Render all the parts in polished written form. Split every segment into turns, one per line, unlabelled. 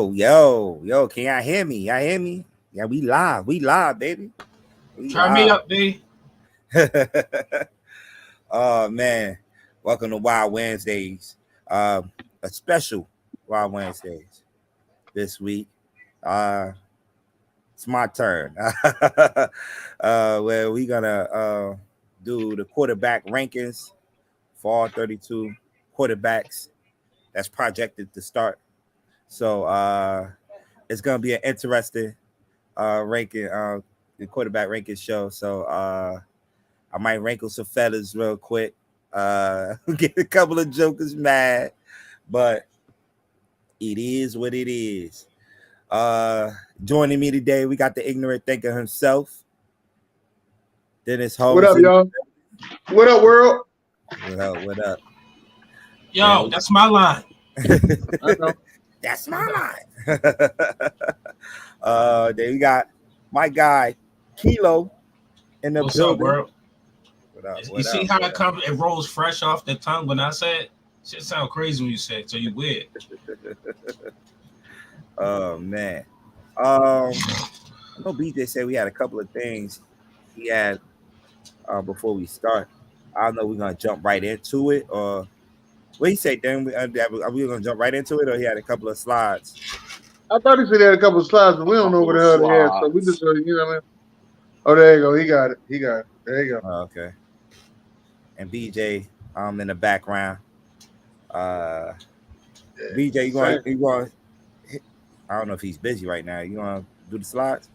Yo, can y'all hear me? Y'all hear me? Yeah, we live, baby. We
Turn me
live.
up, B.
Oh man, welcome to Wild Wednesdays. A special Wild Wednesdays this week. It's my turn. Where we gonna do the quarterback rankings for all 32 quarterbacks that's projected to start. So it's gonna be an interesting ranking the quarterback ranking show. So I might rankle some fellas real quick. Get a couple of jokers mad, but it is what it is. Joining me today, we got the ignorant thinker himself, Dennis Holmes.
What up, y'all? What up, world?
What up?
Yo, that's my line.
I know.
That's my line. Then we got my guy Kilo in the
What's
building.
up, world?
What up?
You see how it comes? It rolls fresh off the tongue when I say it. Shit sound crazy when you say it, so you weird.
Oh man. I know BJ said we had a couple of things he had before we start. I don't know we're gonna jump right into it or what he said. Then are we gonna jump right into it or he had a couple of slides?
I thought he said he had a couple of slides, but we don't know what the hell they had, so we just, you know what I mean? Oh, there you go. He got it. There you go.
Oh, okay. And BJ, in the background. BJ, you going? I don't know if he's busy right now. You want to do the slides?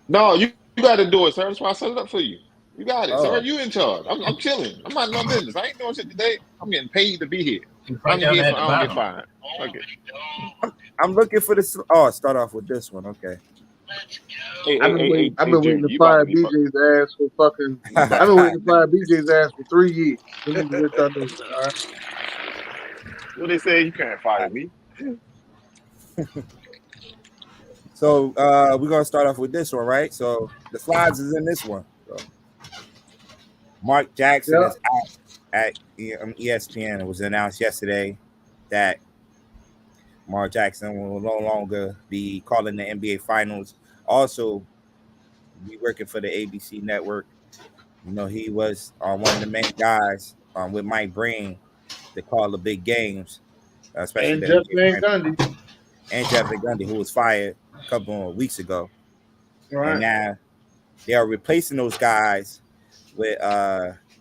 No, you got to do it, sir. That's why I set it up for you. You got it,
Oh.
sir. You in charge. I'm chilling. I'm minding my business. I ain't doing shit today. I'm getting paid to be here.
Right
I'm
down
here
at
so
the
I don't get
bottom.
fined. Okay.
I'm looking for this. Oh, start off with this one. Okay.
I've been waiting to fire BJ's ass for fucking. I've been waiting to fire BJ's ass for 3 years. We need to get done this shit, all right?
What they say? You can't fire me.
So we're gonna start off with this one, right? So the slides is in this one. So, Mark Jackson is out at ESPN. It was announced yesterday that Mark Jackson will no longer be calling the NBA Finals. Also, be working for the ABC network. You know, he was one of the main guys with Mike Breen to call the big games, especially
and Jeff Van Gundy.
And Jeff Van Gundy, who was fired a couple of weeks ago.
Right.
And now they are replacing those guys with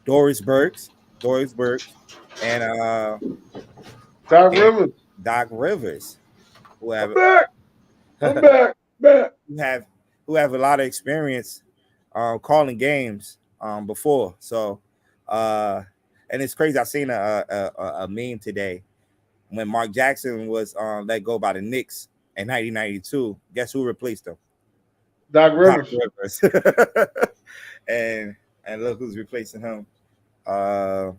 Doris Burks, and Doc Rivers.
I'm back.
Who have a lot of experience calling games before. So and it's crazy. I seen a meme today when Mark Jackson was let go by the Knicks in 1992. Guess who replaced him?
Doc Rivers.
and look who's replacing him on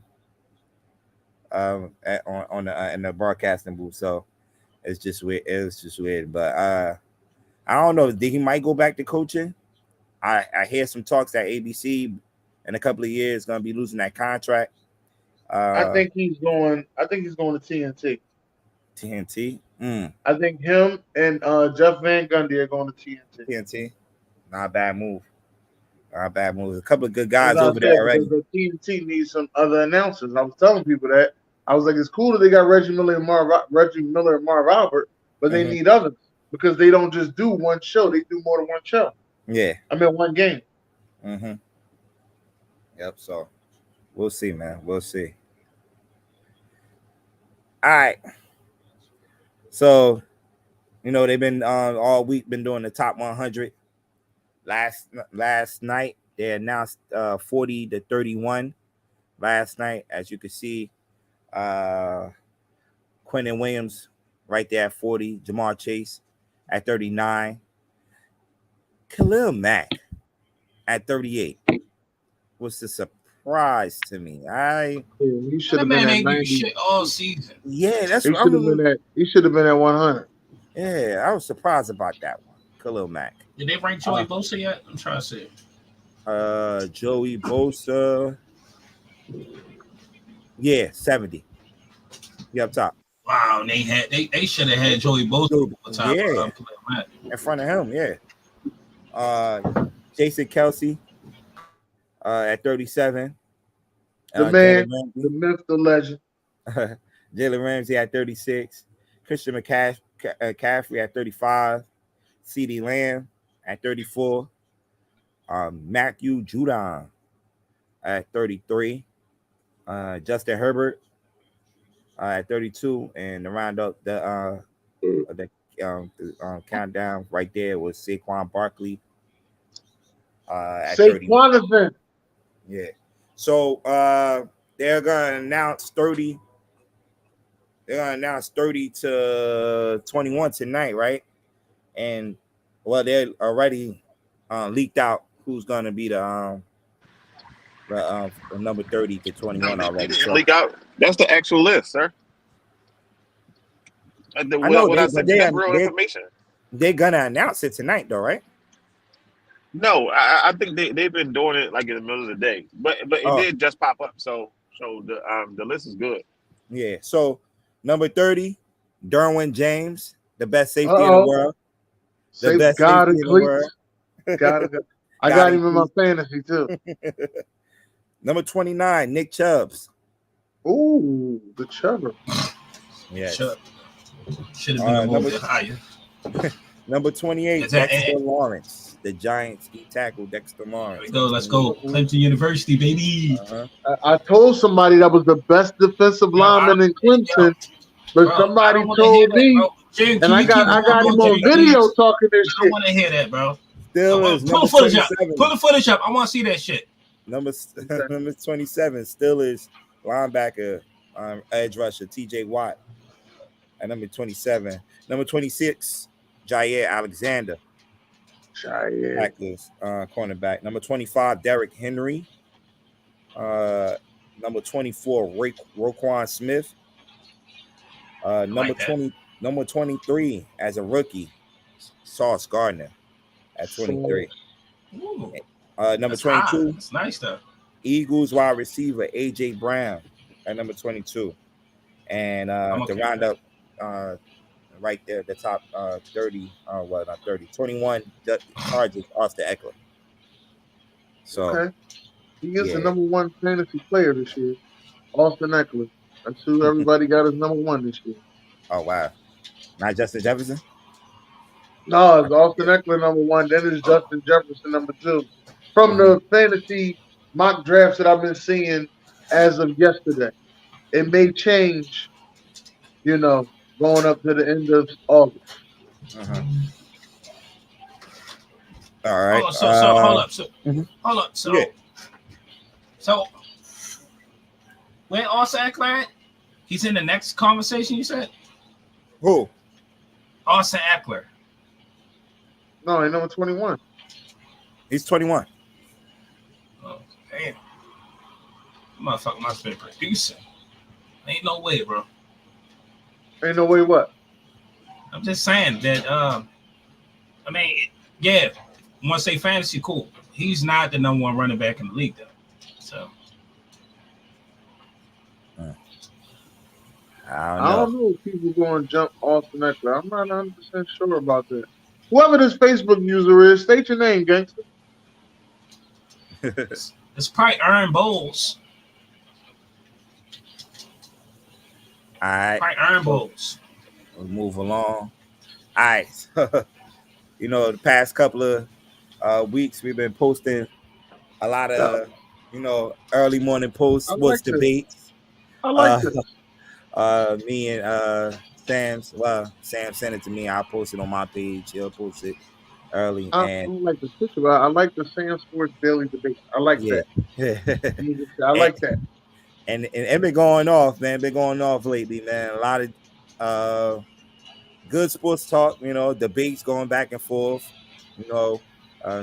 in the broadcasting booth. So it's just weird. It's just weird. But I don't know. He might go back to coaching. I hear some talks that ABC in a couple of years going to be losing that contract.
I think he's going to TNT.
TNT.
I think him and Jeff Van Gundy are going to TNT.
TNT. Not a bad move. A couple of good guys over there already.
The TNT needs some other announcers. I was telling people that. I was like, it's cool that they got Reggie Miller and Marv Albert, but they need others because they don't just do one show. They do more than one show.
Yeah.
One game.
Mm-hmm. Yep. So we'll see, man. We'll see. All right. So, you know, they've been all week been doing the top 100. Last night they announced 40 to 31. Last night, as you can see, Quentin Williams right there at 40, Jamar Chase at 39, Khalil Mack at 38. Was the surprise to me.
He should have been at 90
shit all season.
Yeah, that's
what he should have been at 100.
Yeah, I was surprised about that one. Khalil Mack.
Did they rank Joey Bosa yet? I'm trying to see.
Joey Bosa. Yeah, 70. You up top.
Wow, they should have had Joey Bosa over top
Yeah, in front of him. Yeah. Jason Kelsey at 37.
The man, the myth, the legend.
Jalen Ramsey at 36. Christian McCaffrey at 35. CeeDee Lamb at 34. Matthew Judon at 33. Justin Herbert at 32. And to round up the countdown right there was Saquon Barkley at 30.
Saquon.
Yeah. So they're gonna announce 30. They're gonna announce 30 to 21 tonight, right? And well, they're already leaked out who's gonna be the number 30 to 21
They
already.
didn't leak out. That's the actual list, sir.
I know
that's real information.
They're gonna announce it tonight, though, right?
No, I think they've been doing it like in the middle of the day, but it did just pop up. So the list is good.
Yeah. So number 30, Derwin James, the best safety in the world. The best safety in the world.
I got him in my fantasy too.
Number 29, Nick Chubbs.
Ooh, the Chubber.
Yes.
Should have been a little bit higher.
Number 28, Dexter Lawrence. The Giants tackle Dexter Lawrence.
Let's go. Clemson University, baby.
I told somebody that was the best defensive lineman in Clemson, but somebody told me, and I got him on video talking this shit.
I don't want to hear that, bro.
Steelers,
pull the footage up. Pull the footage up. I want to see that shit.
Number 27, Steelers linebacker, edge rusher, T.J. Watt. At number 27. Number 26, Jair Alexander. Packers, cornerback. Number 25, Derrick Henry. Number 24, Roquan Smith. Number 23 as a rookie, Sauce Gardner at 23. Number 22,
that's nice though.
Eagles wide receiver AJ Brown at number 22. And to round up right there, the top 30, not 30, 21 Chargers, Austin Eckler. So
he is the number one fantasy player this year, Austin Eckler. That's who everybody got as number one this year.
Oh wow, not Justin Jefferson?
No, it's Austin Eckler number one. Then it's Justin Jefferson number two. From the fantasy mock drafts that I've been seeing as of yesterday, it may change, going up to the end of August.
All right.
Hold up. So where Austin Eckler at? He's in the next conversation, you said?
Who?
Austin Eckler.
No, he's number 21.
He's 21.
Oh, damn. Motherfucker must have been producing. Ain't no way, bro.
Ain't no way what?
I'm just saying that, want to say fantasy, cool. He's not the number one running back in the league, though. So.
I don't know if people going to jump Austin Eckler. I'm not 100% sure about that. Whoever this Facebook user is, state your name, gangster.
It's probably Aaron Bowles.
All right.
Probably Aaron Bowles.
We'll move along. All right. The past couple of weeks, we've been posting a lot of, early morning posts, sports debates.
I like this.
Me and Sam sent it to me. I posted on my page. He'll post it early.
I don't like the picture, but I like the SamzSportz daily debate. I like that. I like that.
And it been going off, man. Been going off lately, man. A lot of good sports talk, debates going back and forth,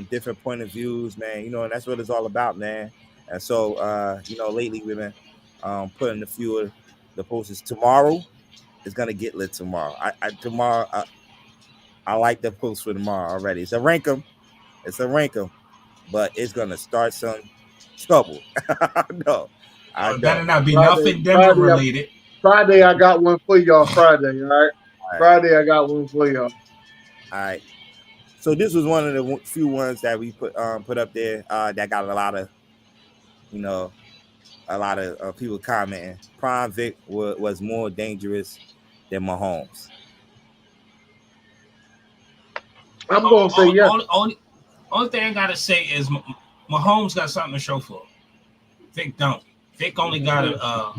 different point of views, man. And that's what it's all about, man. And so, lately we've been putting a few of the posters. Tomorrow is gonna get lit. Tomorrow, I like the post for tomorrow already. It's a rank 'em, but it's gonna start some trouble. No,
better not be nothing Denver related.
Friday, I got one for y'all. Friday, all right? Friday, I got one for y'all.
All right. So this was one of the few ones that we put up there that got a lot of, people commenting. Prime Vic was more dangerous than Mahomes.
I'm gonna say yes.
Only thing I gotta say is Mahomes got something to show for. Vic don't. Vic only got a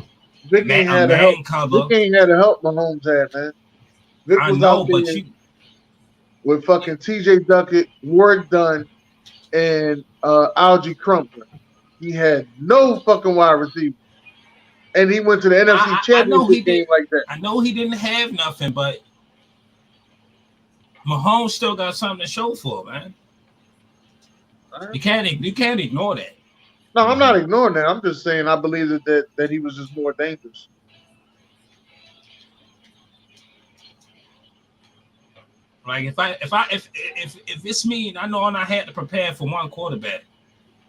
man cover.
Vic ain't had to help Mahomes had, man. Vic was out there with fucking TJ Duckett, Warwick Dunn, and Algie Crumpler. He had no fucking wide receiver. And he went to the NFC Championship game like that.
I know he didn't have nothing, but Mahomes still got something to show for, man. Right. You can't ignore that.
No, I'm not ignoring that. I'm just saying I believe that he was just more dangerous.
Like if it's me and I know I had to prepare for one quarterback,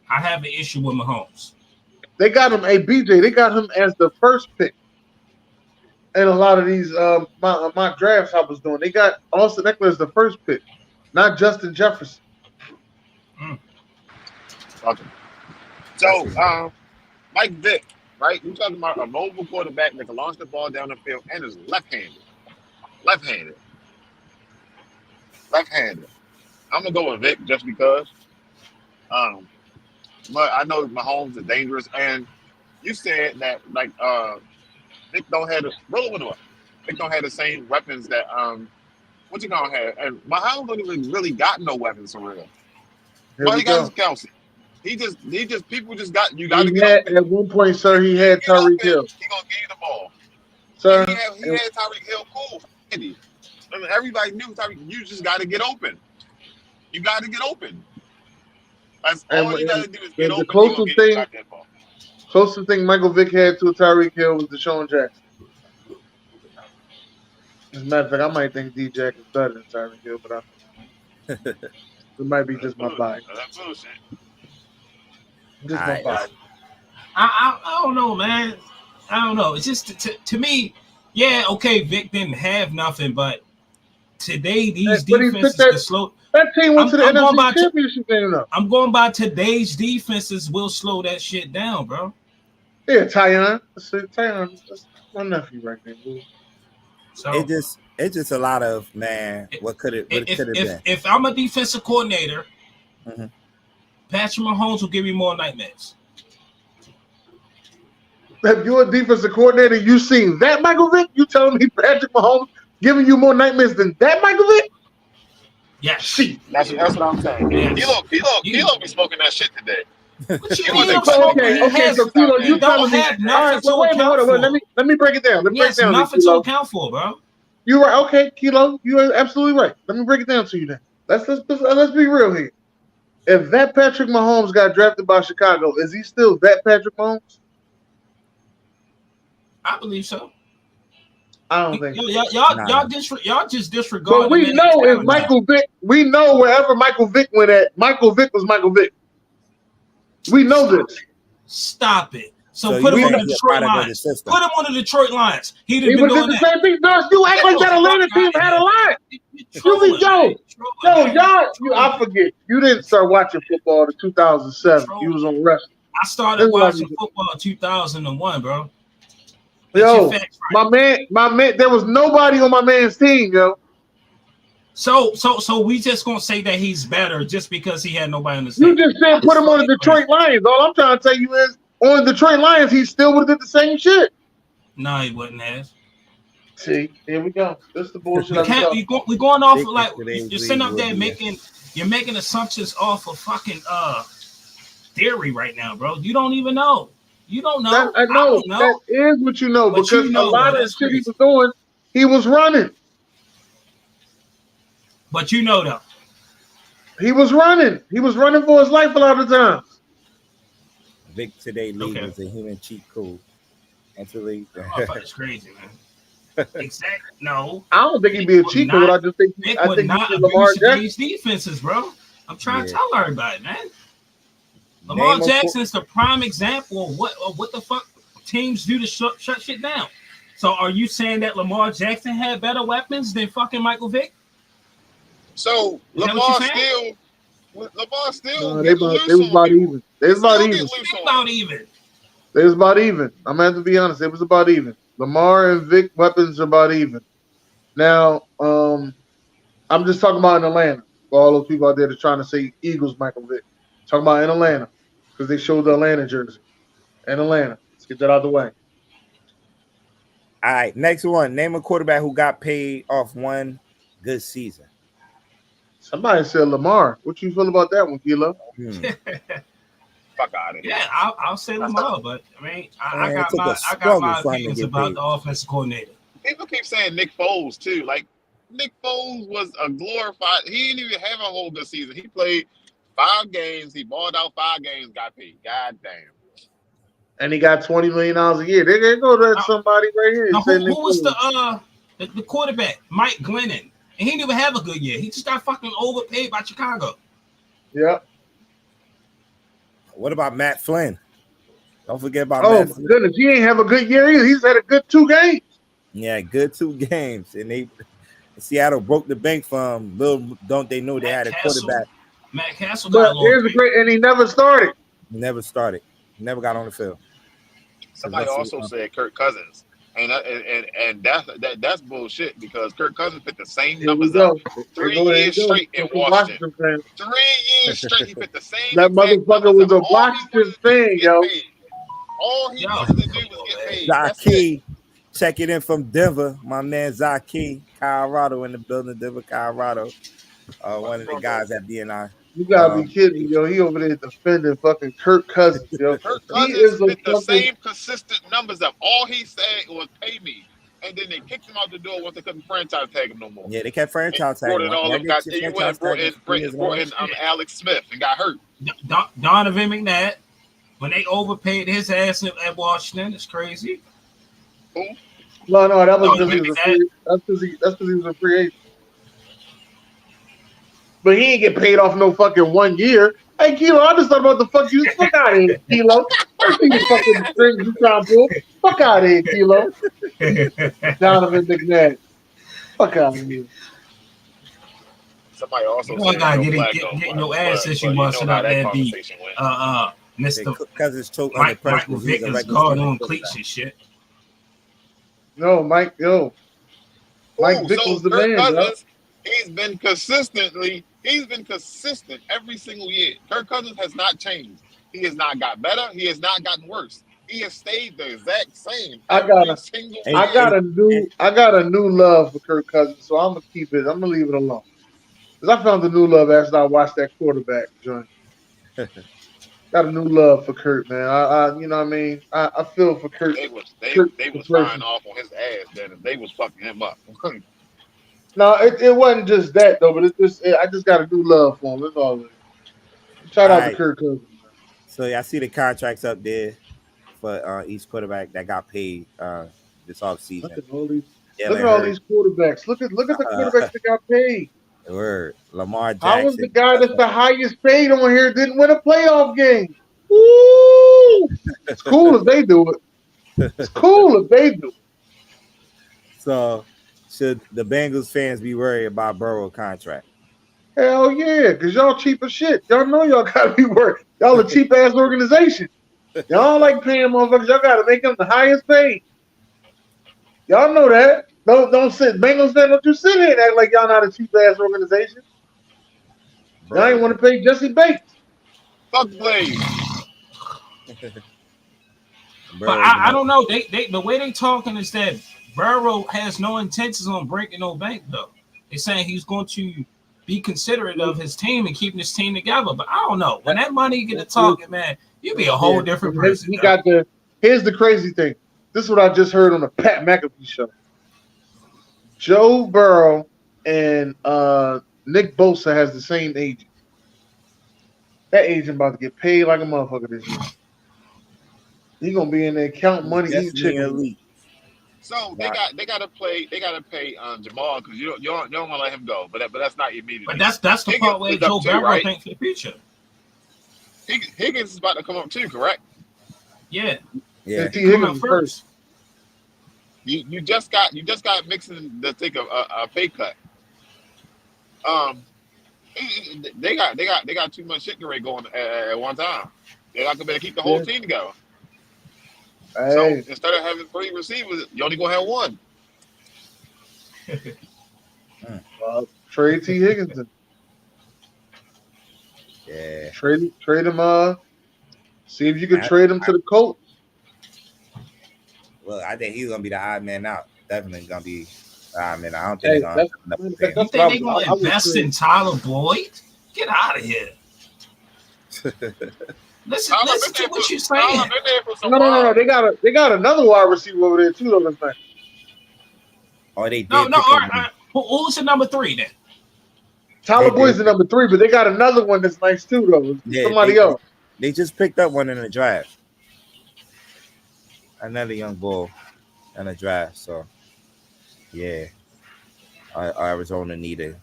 I have an issue with Mahomes.
They got him, BJ. They got him as the first pick. And a lot of these mock drafts I was doing, they got Austin Eckler as the first pick, not Justin Jefferson.
Okay. So, Mike Vick, right? We're talking about a mobile quarterback that can launch the ball down the field and is left-handed. I'm gonna go with Vic just because. But I know Mahomes is dangerous, and you said that Vic don't have the same weapons that what you gonna have, and Mahomes don't even really got no weapons for real. Well, he got his Kelsey. He just people just got you got to get open.
At one point, sir, he had Tyreek Hill.
He gonna give you the ball.
Sir,
he had Tyreek Hill cool. I mean, everybody knew Tyreek. You just got to get open. You got to get open. That's all you got to do is get open.
The closest thing Michael Vick had to Tyreek Hill was Deshaun Jackson. As a matter of fact, I might think D-Jack is better than Tyreek Hill, but it might be just my bias.
That's bullshit.
Just my bias.
I don't know, man. I don't know. It's just to me, yeah, okay, Vic didn't have nothing, but today these defenses are slow.
That team went to the NFC Championship game though.
I'm going by today's defenses will slow that shit down, bro.
Yeah, Tyon. That's my nephew right there, bro.
So
it's just a lot of, man, what could it been?
If I'm a defensive coordinator, Patrick Mahomes will give me more nightmares.
If you're a defensive coordinator, you seen that Michael Vick? You telling me Patrick Mahomes giving you more nightmares than that Michael Vick?
Yeah,
that's what I'm saying. Yes. Kilo be smoking that shit today.
Okay, so Kilo, you telling me? All right, so wait, let me break it down. Let me break it down.
Nothing to account for, bro.
You're right. Okay, Kilo, you are absolutely right. Let me break it down to you then. Let's be real here. If that Patrick Mahomes got drafted by Chicago, is he still that Patrick Mahomes?
I believe so.
I don't think
y'all just disregard.
But we know if Michael Vick, we know wherever Michael Vick went at, Michael Vick was Michael Vick. We know this.
Stop it. So put him on the Detroit Lions. Put him on the Detroit Lions. He been doing
the same thing. You act like that Atlanta team had a line. I forget. You didn't start watching football in 2007. You was on wrestling.
I started watching football in 2001, bro.
Yo, my man, there was nobody on my man's team, yo.
So we just gonna say that he's better just because he had nobody on the team.
You just said put him on the Detroit Lions. All I'm trying to tell you is on the Detroit Lions, he still would have did the same shit.
No, he wouldn't have.
See, here we go. This is the bullshit.
We're going off of like you're sitting up there making assumptions off of fucking theory right now, bro. You don't even know. You don't know.
I know. That is what you know, because a lot of the shit he was doing, he was running.
But you know though.
He was running. He was running for his life a lot of times.
Vic today league is a human cheat code. Absolutely.
That's crazy, man. Exactly. No.
I don't think he'd be a cheat code. I just think he's Lamar Jackson.
These defenses, bro. I'm trying to tell everybody, man. Lamar Jackson is the prime example of what the fuck teams do to shut shit down. So are you saying that Lamar Jackson had better weapons than fucking Michael Vick?
So Lamar still
No, they
getting loose
was
on
about
people.
even. They was about even.
About even.
They was about even. I'm gonna have to be honest. It was about even. Lamar and Vic weapons are about even. Now, I'm just talking about in Atlanta. For all those people out there that's trying to say Eagles, Michael Vick. Talking about in Atlanta because they showed the Atlanta jersey. In Atlanta. Let's get that out of the way.
All right, next one. Name a quarterback who got paid off one good season.
Somebody said Lamar. What you feel about that one, Kilo?
Fuck out of here.
Yeah, I'll say Lamar, but I mean, I got my opinions about the offensive coordinator.
People keep saying Nick Foles too. Like Nick Foles was a glorified. He didn't even have a whole good season. He played 5 games. He balled out 5 games. Got paid. God damn.
And he got $20 million a year. They go to somebody right here.
Now, who was the quarterback? Mike Glennon, and he didn't even have a good year. He just got fucking overpaid by Chicago.
Yeah.
What about Matt Flynn? Don't forget about
Matt Flynn. Goodness, he ain't have a good year either. He's had a good 2 games.
Yeah, good 2 games. And Seattle broke the bank from little don't they know they had a quarterback.
Matt Castle
got and he never started.
Never started. Never got on the field.
Somebody also said Kirk Cousins. And that's bullshit because Kirk Cousins put the same numbers up 3 years straight in Washington. 3 years straight, he put the same.
That motherfucker was a Washington fan, yo.
All he wanted to do was get paid.
Zaki checking in from Denver. My man Zaki, Colorado in the building. Denver, Colorado. One of the guys at BNI.
You gotta be kidding me, yo. He over there defending fucking Kirk Cousins, yo.
Kirk Cousins put the same consistent numbers up. All he said was pay me. And then they kicked him out the door once they couldn't franchise tag him no more.
Yeah, they kept franchise tagging him.
Brought in Alex Smith and got hurt.
Donovan McNabb, when they overpaid his ass at Washington, it's crazy.
Who?
No, that was because he was a free. That's because he was a free agent. But he ain't get paid off no fucking 1 year. Hey, Kilo, I just thought about the fuck you. Fuck out of here, Kilo. I see the fucking strings you trying to pull. Fuck out of here, Kilo. Donovan McNabb. Fuck out of here.
Somebody also
said getting your ass since you busted out that beat. Mr.
Cousins choked
on the press. Michael Vick is called on cleats and shit.
No, Mike Vick was the man,
Cousins, he's been consistent every single year. Kirk Cousins has not changed. He has not got better. He has not gotten worse. He has stayed the exact same. I
got a new love for Kirk Cousins, so I'm gonna keep it. I'm gonna leave it alone. Because I found the new love after I watched that quarterback joint. Got a new love for Kurt, man. I you know what I mean? I feel for Kurt.
They was flying off on his ass then, and they was fucking him up.
No, it wasn't just that though, but I just got a new love for him. That's all. Shout out to Kirk Cousins.
So I see the contracts up there for each quarterback that got paid this offseason.
Look at all these quarterbacks. Look at the quarterbacks that got paid.
Word. Lamar Jackson.
I was the guy that's the highest paid on here, didn't win a playoff game. Woo! It's cool if they do it. It's cool if they do it.
So, should the Bengals fans be worried about Burrow contract?
Hell yeah, because y'all cheap as shit. Y'all know y'all got to be worried. Y'all a cheap-ass organization. Y'all like paying motherfuckers. Y'all got to make them the highest paid. Y'all know that. Don't sit. Bengals fans, don't you sit here and act like y'all not a cheap-ass organization. Y'all ain't want to pay Jesse Bates.
Fuck Blaze.
But I don't know. They the way they talking is that Burrow has no intentions on breaking no bank, though. They're saying he's going to be considerate of his team and keeping his team together. But I don't know. When that money get to talking, man, you be a whole different person.
Here's the crazy thing. This is what I just heard on the Pat McAfee show. Joe Burrow and Nick Bosa has the same agent. That agent about to get paid like a motherfucker this year. He gonna be in there counting money, eating chicken.
So they gotta pay Jamal because you don't want to let him go, but that's not immediately.
But that's the part where Joe Burrow thinks for the future.
Higgins is about to come up too, correct?
Yeah.
T. Higgins first.
You just got mixing the thick of a pay cut. They got too much shit going at one time. They're not gonna be able to keep the whole team together.
Hey.
So instead of having 3 receivers, you only gonna have 1.
Trade T. Higginson.
Yeah.
Trade him. See if you can trade him to the Colts.
Well, I think he's gonna be the odd man out. Definitely gonna be the odd man out. I don't think
You think they're gonna invest in Tyler Boyd? Get out of here. Listen to what you're saying.
No. They got another wide receiver over there too. Those things.
Oh, they did.
No. All right. Who's the number 3 then?
Tyler Boyd's the number 3, but they got another one that's nice too, though.
Yeah,
somebody else.
They just picked up one in the draft. Another young bull in the draft. So, yeah, Arizona needed.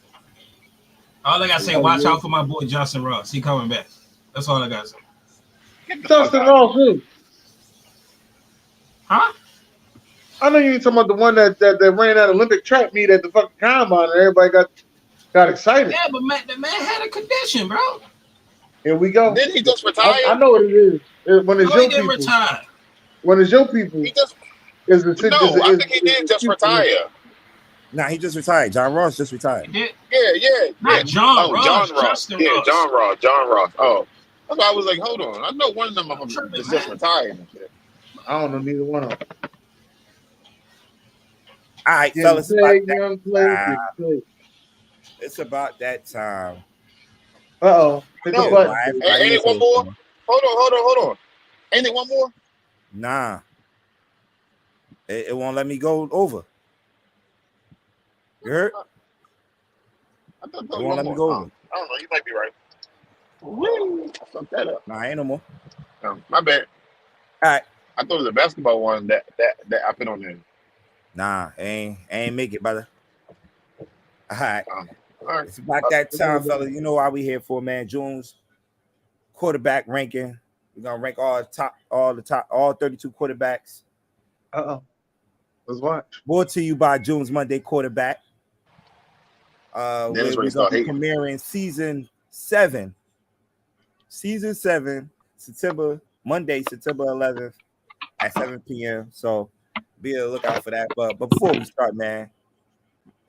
All I gotta say, watch out for my boy Justin Ross. He coming back. That's all I gotta say.
Justin Ross, who?
Huh?
I know you ain't talking about the one that ran that Olympic track meet at the fucking combine, and everybody got excited.
Yeah, but the man had a condition, bro.
Here we go.
Didn't he just retire?
I know what it is. When it's your people.
Retire.
When it's your people.
He just. I think he did just retire.
Nah, he just retired. John Ross just retired.
Yeah.
Not John Ross.
John Ross.
Justin
Yeah,
Ross.
John Ross. Oh. That's why I was like, hold on. I know one of them is just retired and shit.
I don't know neither one of them.
All right, fellas. It's about that time.
Uh-oh.
No. Ain't it one more? Hold on. Ain't it one more?
Nah. It won't let me go over. You heard?
I thought
It won't let me go over.
I don't know. You might be right. Woo! I fucked that up.
Nah, ain't no more.
My bad.
All right.
I thought it was a basketball one that I put on there.
Nah, ain't make it, brother. All right.
All right.
It's about that time, fellas. You know why we here for, man. June's quarterback ranking. We're gonna rank all 32 quarterbacks.
Let's watch.
Brought to you by June's Monday Quarterback. We're gonna be premiering season 7. Season 7, Monday, September 11th at 7 p.m. So be on the lookout for that. But before we start, man,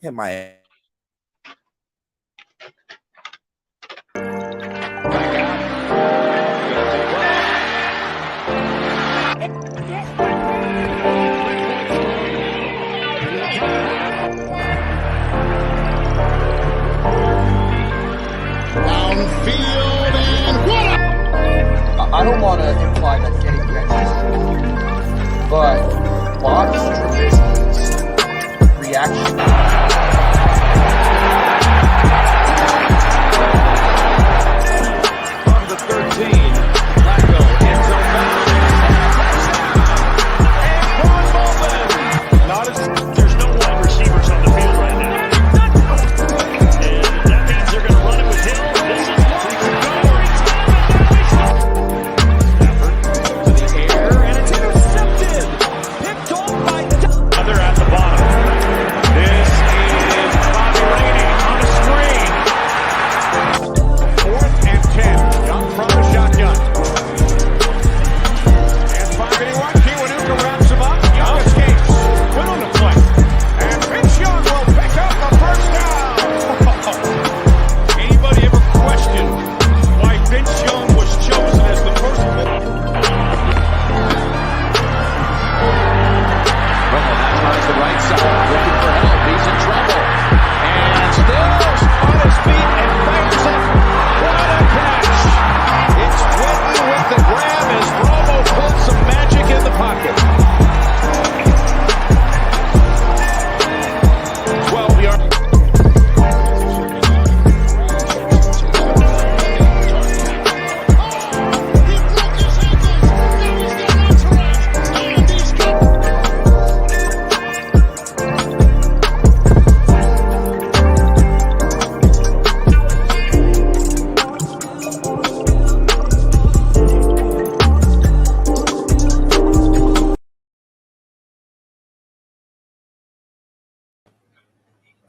hit my ass.
I don't want to imply that getting catches, but watch Trubisky's reaction.
From the 13, Flacco, end zone bound. There's no wide receivers on the field right now. And that means they're going to run it with Hill. This is what he could go. Another at the bottom. This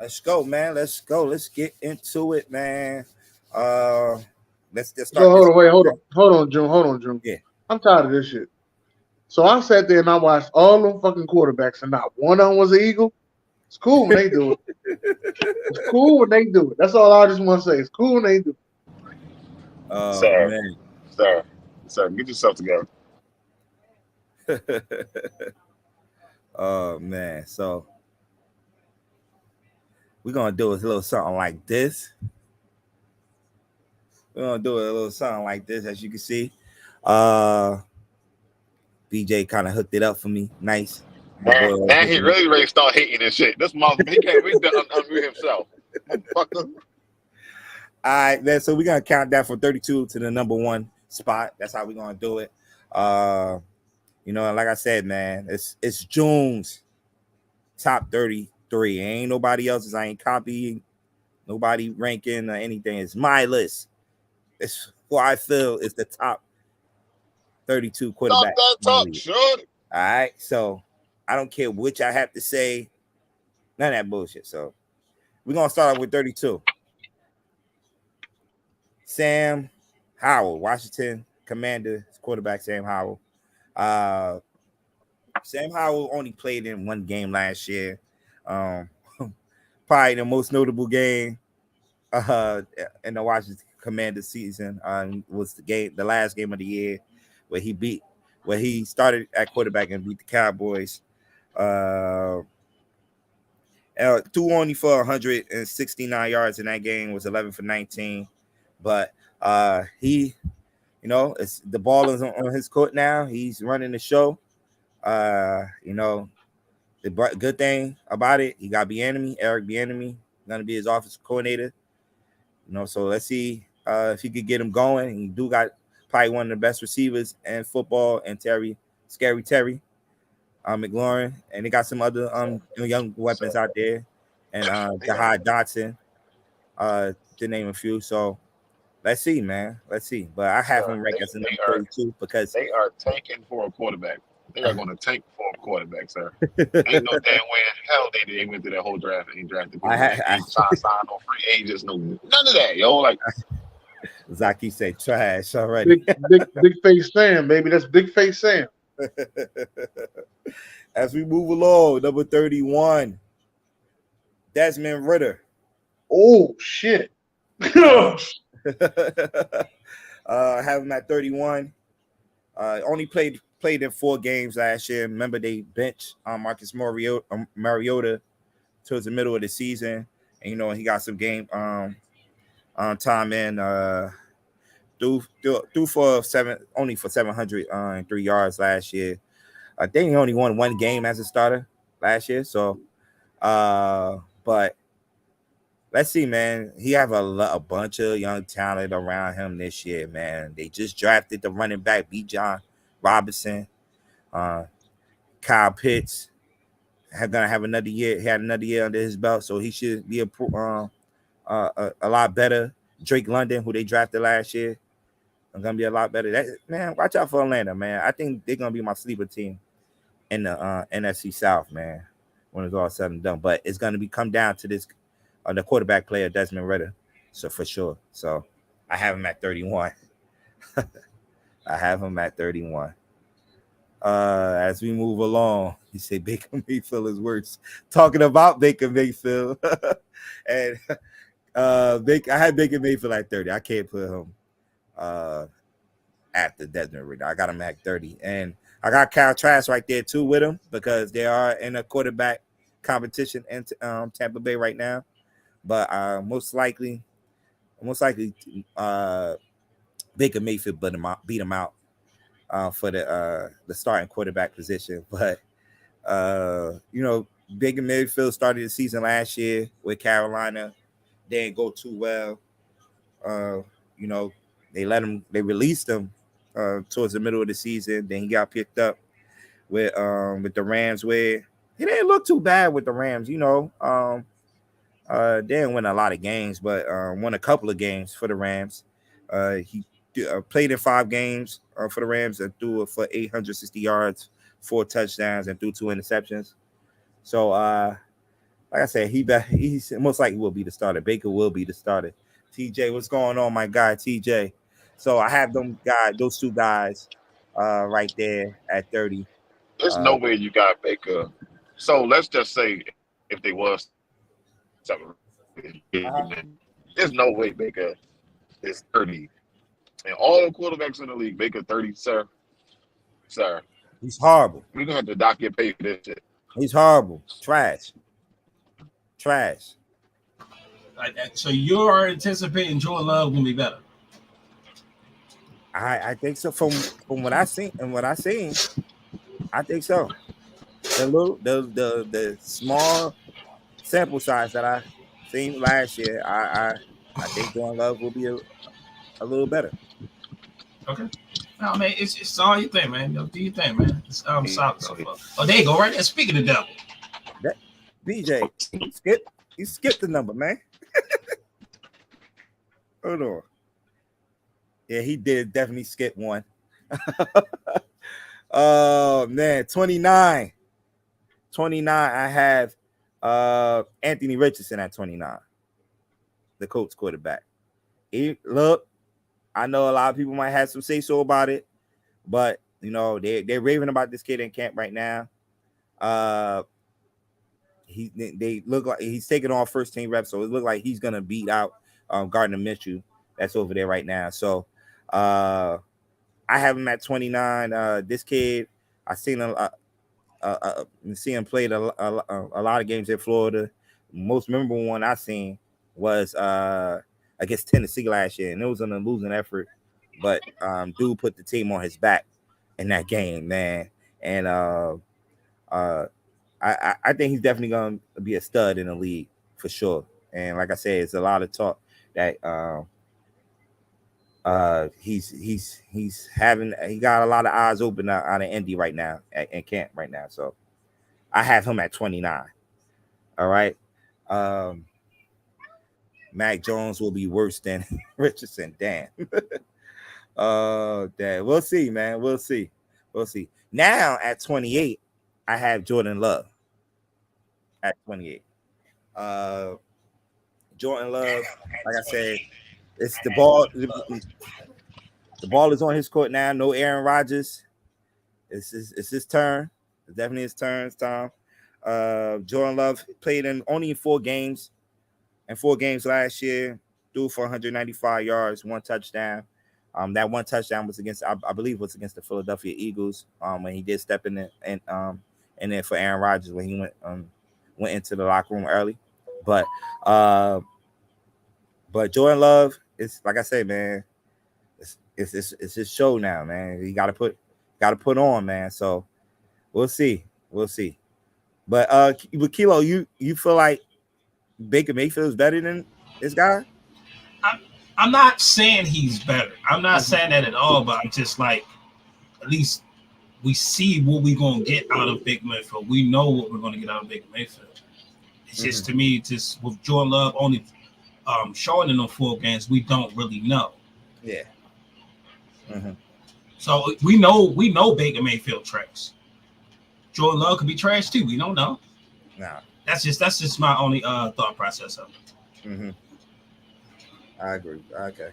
Let's go, man. Let's go. Let's get into it, man. Let's just
So
start this.
hold on, June.
Yeah.
I'm tired of this shit. So I sat there and I watched all them fucking quarterbacks, and not one of them was an Eagle. It's cool when they do it. It's cool when they do it. That's all I just want to say. It's cool when they do it.
Sir,
Man.
sir, get yourself together.
Oh man. So we're gonna do a little something like this. We're gonna do a little something like this, as you can see. BJ kind of hooked it up for me. Nice.
And he really ready to start hating and shit. This motherfucker, he can't wait to unmute himself. Motherfucker.
All right, man. So we're gonna count down from 32 to the number 1 spot. That's how we're gonna do it. You know, like I said, man, it's June's top 33. Ain't nobody else's. I ain't copying nobody ranking or anything. It's my list. It's who I feel is the top 32 quarterback.
Talk, shorty.
All right, so I don't care which I have to say. None of that bullshit. So we're gonna start off with 32. Sam Howell, Washington Commanders quarterback. Sam Howell. Sam Howell only played in one game last year. Probably the most notable game in the Washington Commanders season was the last game of the year where he started at quarterback and beat the Cowboys. Two only for 169 yards in that game, was 11 for 19. But he, you know, it's the ball is on his court now. He's running the show. You know, the good thing about it, he got Eric Bieniemy, gonna be his offensive coordinator. You know, so let's see if he could get him going. He do got probably one of the best receivers in football, and Scary Terry, McLaurin, and they got some other young weapons out there, and Jahad Dotson, to name a few. So let's see, man. Let's see. But I have him ranked as a number 32 because
they are tanking for a quarterback. They are going to tank for a quarterback, sir. Ain't no damn way in hell they went through that whole draft and he drafted people. I signed no free agents, none of that, yo. Like
Zaki said, trash already.
Big face Sam, baby. That's big face Sam.
As we move along, number 31, Desmond Ridder.
Oh shit.
Have him at 31. Only played in 4 games last year. Remember, they benched Marcus Mariota towards the middle of the season, and you know he got some game time in. Threw for 703 yards last year. I think he only won 1 game as a starter last year. So, but let's see, man. He have a bunch of young talent around him this year, man. They just drafted the running back, Bijan Robinson, Kyle Pitts. Gonna have another year. He had another year under his belt, so he should be a lot better. Drake London, who they drafted last year, are gonna be a lot better. Man, watch out for Atlanta, man. I think they're gonna be my sleeper team in the NFC South, man, when it's all said and done. But it's gonna come down to this the quarterback player, Desmond Ridder, so for sure. So I have him at 31. I have him at 31. As we move along, you say Baker Mayfield is worse. Talking about Baker Mayfield, and I had Baker Mayfield at 30. I can't put him after Desmond Ridder. I got him at 30, and I got Kyle Trask right there too with him because they are in a quarterback competition in Tampa Bay right now. But most likely, Baker Mayfield beat him out for the starting quarterback position. But you know, Baker Mayfield started the season last year with Carolina. They didn't go too well. You know, they released him towards the middle of the season. Then he got picked up with the Rams, where he didn't look too bad with the Rams. You know, they didn't win a lot of games, but won a couple of games for the Rams. He played in 5 games for the Rams and threw for 860 yards, 4 touchdowns, and threw 2 interceptions. So like I said, he's most likely will be the starter. Baker will be the starter. TJ, what's going on, my guy TJ? So I have those two guys, right there at 30.
There's no way you got Baker. So let's just say if they was there's no way Baker is 30. And all the quarterbacks in the league, Baker 30, sir.
He's horrible.
We're gonna have to dock your pay for this shit.
He's horrible. Trash.
So you're anticipating Jordan Love will be better?
I think so. From what I seen and what I seen, I think so. The small sample size that I seen last year, I think Jordan Love will be a little better.
Okay. No, man, it's all you think, man. Do your thing, man. It's solid so far. Oh, there you go, right there. Speaking of the devil.
BJ, you skipped the number, man. Hold on. Yeah, he did definitely skip one. Oh man, 29. 29. I have Anthony Richardson at 29. The Colts quarterback. Look, I know a lot of people might have some say so about it, but you know, they're raving about this kid in camp right now. They look like he's taking on first team reps, so it looks like he's gonna beat out Gardner Minshew that's over there right now. So I have him at 29. This kid, I seen him played a lot of games in Florida. Most memorable one I seen was against Tennessee last year, and it was in a losing effort. But dude put the team on his back in that game, man. And I think he's definitely gonna be a stud in the league for sure. And like I said, it's a lot of talk that he got a lot of eyes open out of Indy right now in camp right now. So I have him at 29. All right. Mac Jones will be worse than Richardson. Damn. Damn. We'll see, man. We'll see. Now at 28, I have Jordan Love at 28. Jordan Love, like I said, it's the ball. The ball is on his court now. No Aaron Rodgers. It's his turn. It's definitely his turn. It's time. Jordan Love played in only 4 games. In 4 games last year, threw for 195 yards, 1 touchdown. That 1 touchdown was against, I believe, was against the Philadelphia Eagles. When he did step in there and then for Aaron Rodgers when he went into the locker room early. But Jordan Love, it's like I say, man, it's his show now, man. He got to put on, man. So we'll see. But Kilo, you feel like Baker Mayfield is better than this guy?
I'm not saying he's better. I'm not saying that at all. But I'm just like, at least we see what we're gonna get out of Baker Mayfield. We know what we're gonna get out of Baker Mayfield. It's just to me, just with Jordan Love only showing in those 4 games, we don't really know.
Yeah.
So we know Baker Mayfield trash. Jordan Love could be trash too. We don't know.
Nah.
That's just my only thought process of it.
I agree. Okay.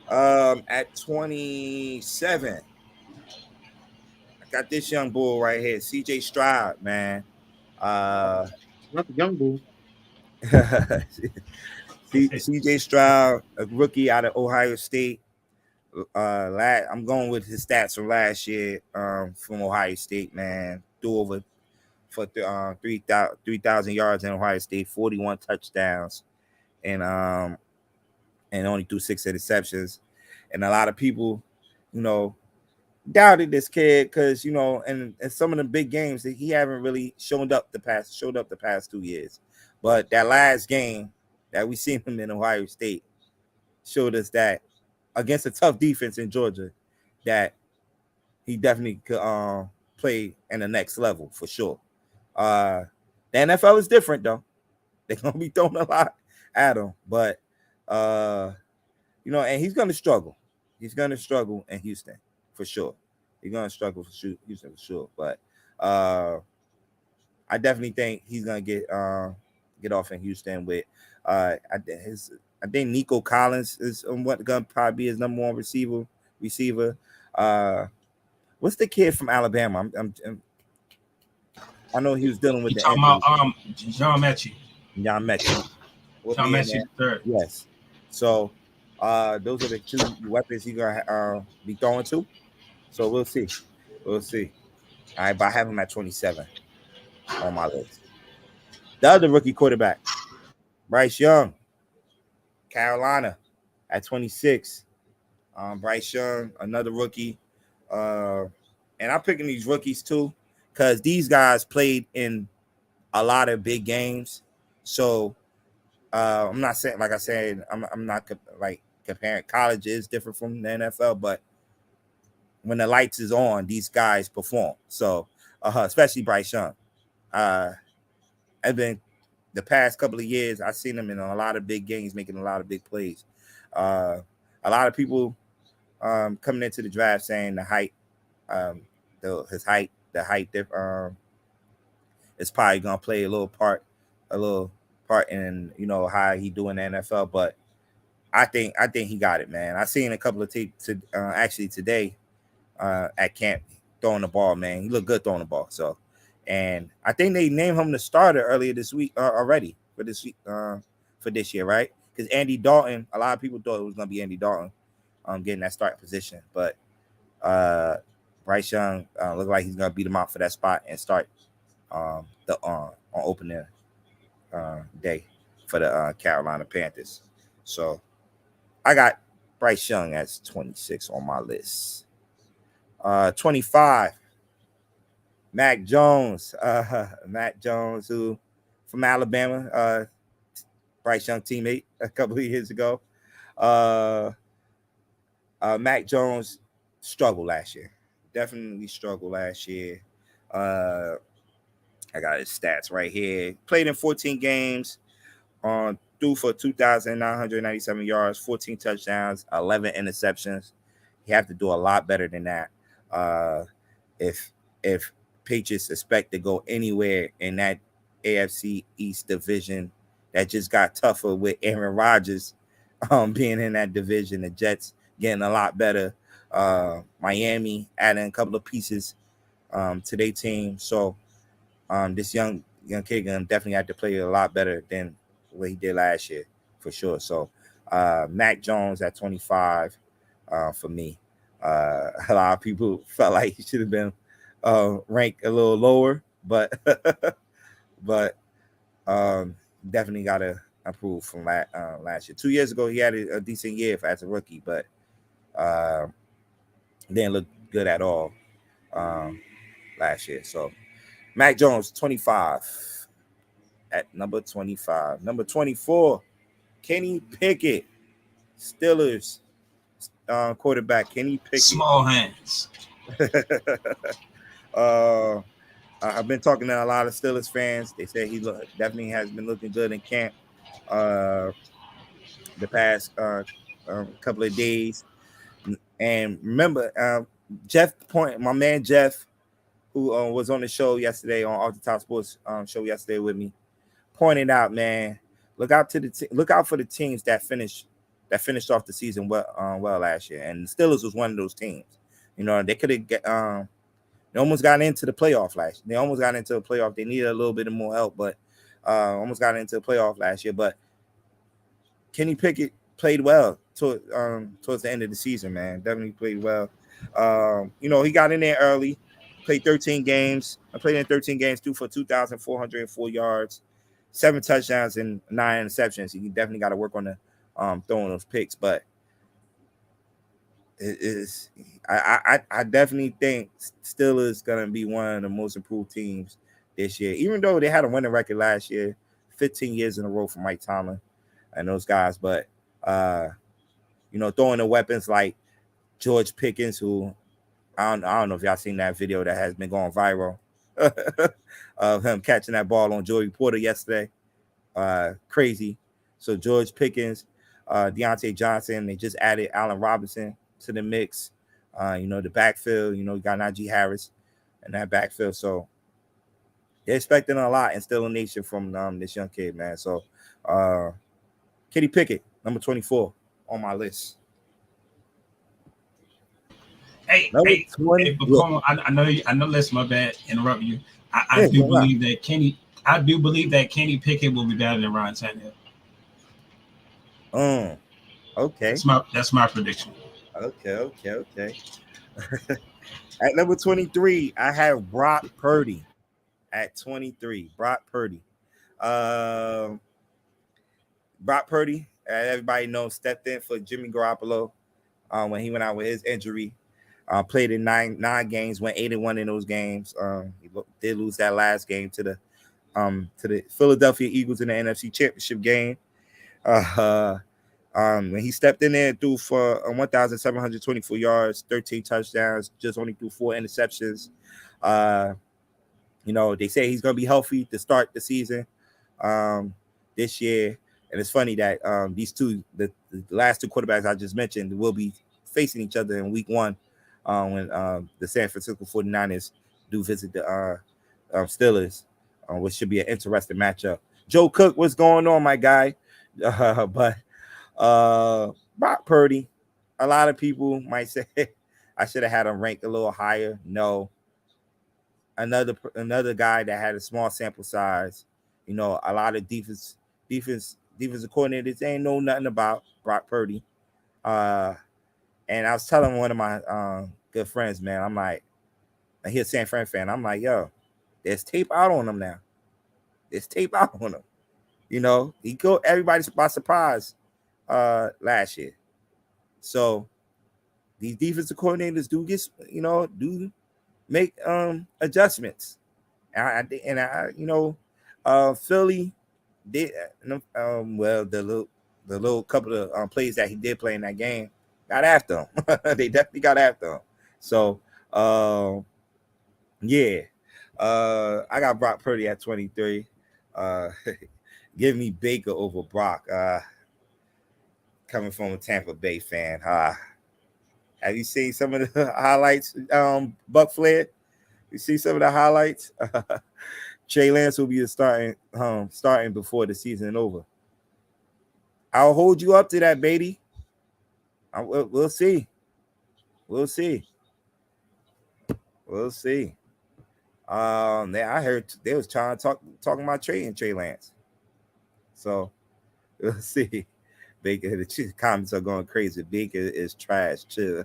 At 27, I got this young bull right here, CJ Stroud, man.
Not the young bull.
CJ Stroud, a rookie out of Ohio State. I'm going with his stats from last year from Ohio State, man. Threw over for 3,000 yards in Ohio State, 41 touchdowns, and only threw 6 interceptions. And a lot of people, doubted this kid because, in some of the big games that he haven't really showed up the past 2 years. But that last game that we seen him in Ohio State showed us that against a tough defense in Georgia, that he definitely could play in the next level for sure. The NFL is different though. They're gonna be throwing a lot at him, but and he's gonna struggle. He's gonna struggle in Houston for sure. He's gonna struggle for Houston for sure. But I definitely think he's gonna get get off in Houston with I think Nico Collins is what gonna probably be his number one receiver. What's the kid from Alabama? I know he was dealing with
You
the
talking
injury.
about John Mechie.
John Mechie.
John Mechie third.
Yes. So those are the two weapons he's gonna be throwing to. So we'll see. All right, but I have him at 27 on my list. The other rookie quarterback, Bryce Young, Carolina, at 26. Bryce Young, another rookie. And I'm picking these rookies too, because these guys played in a lot of big games. So I'm not saying, like I said, I'm not like comparing. College is different from the NFL, but when the lights is on, these guys perform. So especially Bryce Young. I've been the past couple of years, I've seen him in a lot of big games, making a lot of big plays. A lot of people coming into the draft saying the height, the height is probably gonna play a little part in how he do in the NFL. But I think he got it, man. I seen a couple of actually today at camp throwing the ball, man. He looked good throwing the ball. So, and I think they named him the starter earlier this week already for this week for this year, right? Because Andy Dalton, a lot of people thought it was gonna be Andy Dalton getting that starting position, but Bryce Young looked like he's gonna beat him out for that spot and start on opening day for the Carolina Panthers. So I got Bryce Young as 26 on my list. 25, Mac Jones. Mac Jones, who from Alabama, Bryce Young teammate a couple of years ago. Mac Jones struggled last year. Definitely struggled last year. I got his stats right here. Played in 14 games, threw for 2,997 yards, 14 touchdowns, 11 interceptions. You have to do a lot better than that. If Patriots expect to go anywhere in that AFC East division that just got tougher with Aaron Rodgers being in that division, the Jets getting a lot better, Miami adding a couple of pieces to their team. So this young kid gonna definitely have to play a lot better than what he did last year for sure. So Mac Jones at 25 for me. A lot of people felt like he should have been ranked a little lower, but definitely got to improve from last year. 2 years ago, he had a decent year as a rookie, but didn't look good at all last year. So Mac Jones, 25 at number 25. Number 24, Kenny Pickett, Steelers quarterback. Kenny Pickett.
Small hands.
I've been talking to a lot of Steelers fans. They say he definitely has been looking good in camp the past couple of days. And remember, my man Jeff, who was on the show yesterday on Off the Top Sports show yesterday with me, pointed out, man, look out for the teams that finished off the season well last year, and the Steelers was one of those teams. They could have they almost got into the playoff last year. They almost got into the playoff. They needed a little bit of more help, but almost got into the playoff last year. But Kenny Pickett played well towards the end of the season, man. Definitely played well. He got in there early, played 13 games. I played in 13 games, threw for 2,404 yards, 7 touchdowns, and 9 interceptions. You definitely got to work on the throwing those picks, but I definitely think Steelers gonna be one of the most improved teams this year, even though they had a winning record last year, 15 years in a row for Mike Tomlin and those guys. But throwing the weapons like George Pickens, who I don't know if y'all seen that video that has been going viral of him catching that ball on Joey Porter yesterday. Crazy. So George Pickens, Deontay Johnson, they just added Allen Robinson to the mix. The backfield, you got Najee Harris in that backfield. So they're expecting a lot and still a nation from this young kid, man. So, Kenny Pickett, number 24 on my list.
Hey,
Number
hey,
20.
hey, but
Yeah.
Paul, I know. Listen, my bad, interrupt you. I
Yeah,
do
yeah.
believe that Kenny Pickett will be better than Ryan Tannehill.
Okay.
That's my prediction.
Okay. At number 23, I have Brock Purdy. At 23, Brock Purdy. Brock Purdy, everybody knows, stepped in for Jimmy Garoppolo when he went out with his injury. Played in nine games, went 8-1 in those games. He did lose that last game to the Philadelphia Eagles in the NFC Championship game. When he stepped in there and threw for 1,724 yards, 13 touchdowns, just only threw 4 interceptions. They say he's going to be healthy to start the season this year. And it's funny that these two, the last two quarterbacks I just mentioned, will be facing each other in week 1 when the San Francisco 49ers do visit the Steelers, which should be an interesting matchup. Joe Cook, what's going on, my guy? But Brock Purdy, a lot of people might say I should have had him ranked a little higher. No. Another guy that had a small sample size. A lot of defensive coordinators ain't know nothing about Brock Purdy. And I was telling one of my good friends, man, I'm like, he's a San Fran fan. I'm like, yo, there's tape out on him now. There's tape out on him. He caught everybody by surprise last year. So these defensive coordinators do make adjustments. Philly did the little couple of plays that he did play in that game got after him. They definitely got after him. So I got Brock Purdy at 23. Give me Baker over Brock. Coming from a Tampa Bay fan. Have you seen some of the highlights, Buck Flair? You see some of the highlights? Trey Lance will be starting before the season is over. I'll hold you up to that, baby. We'll see. We'll see. I heard they was trying to talking about trading Trey Lance. So we'll see. Baker, the comments are going crazy. Baker is trash. Chill.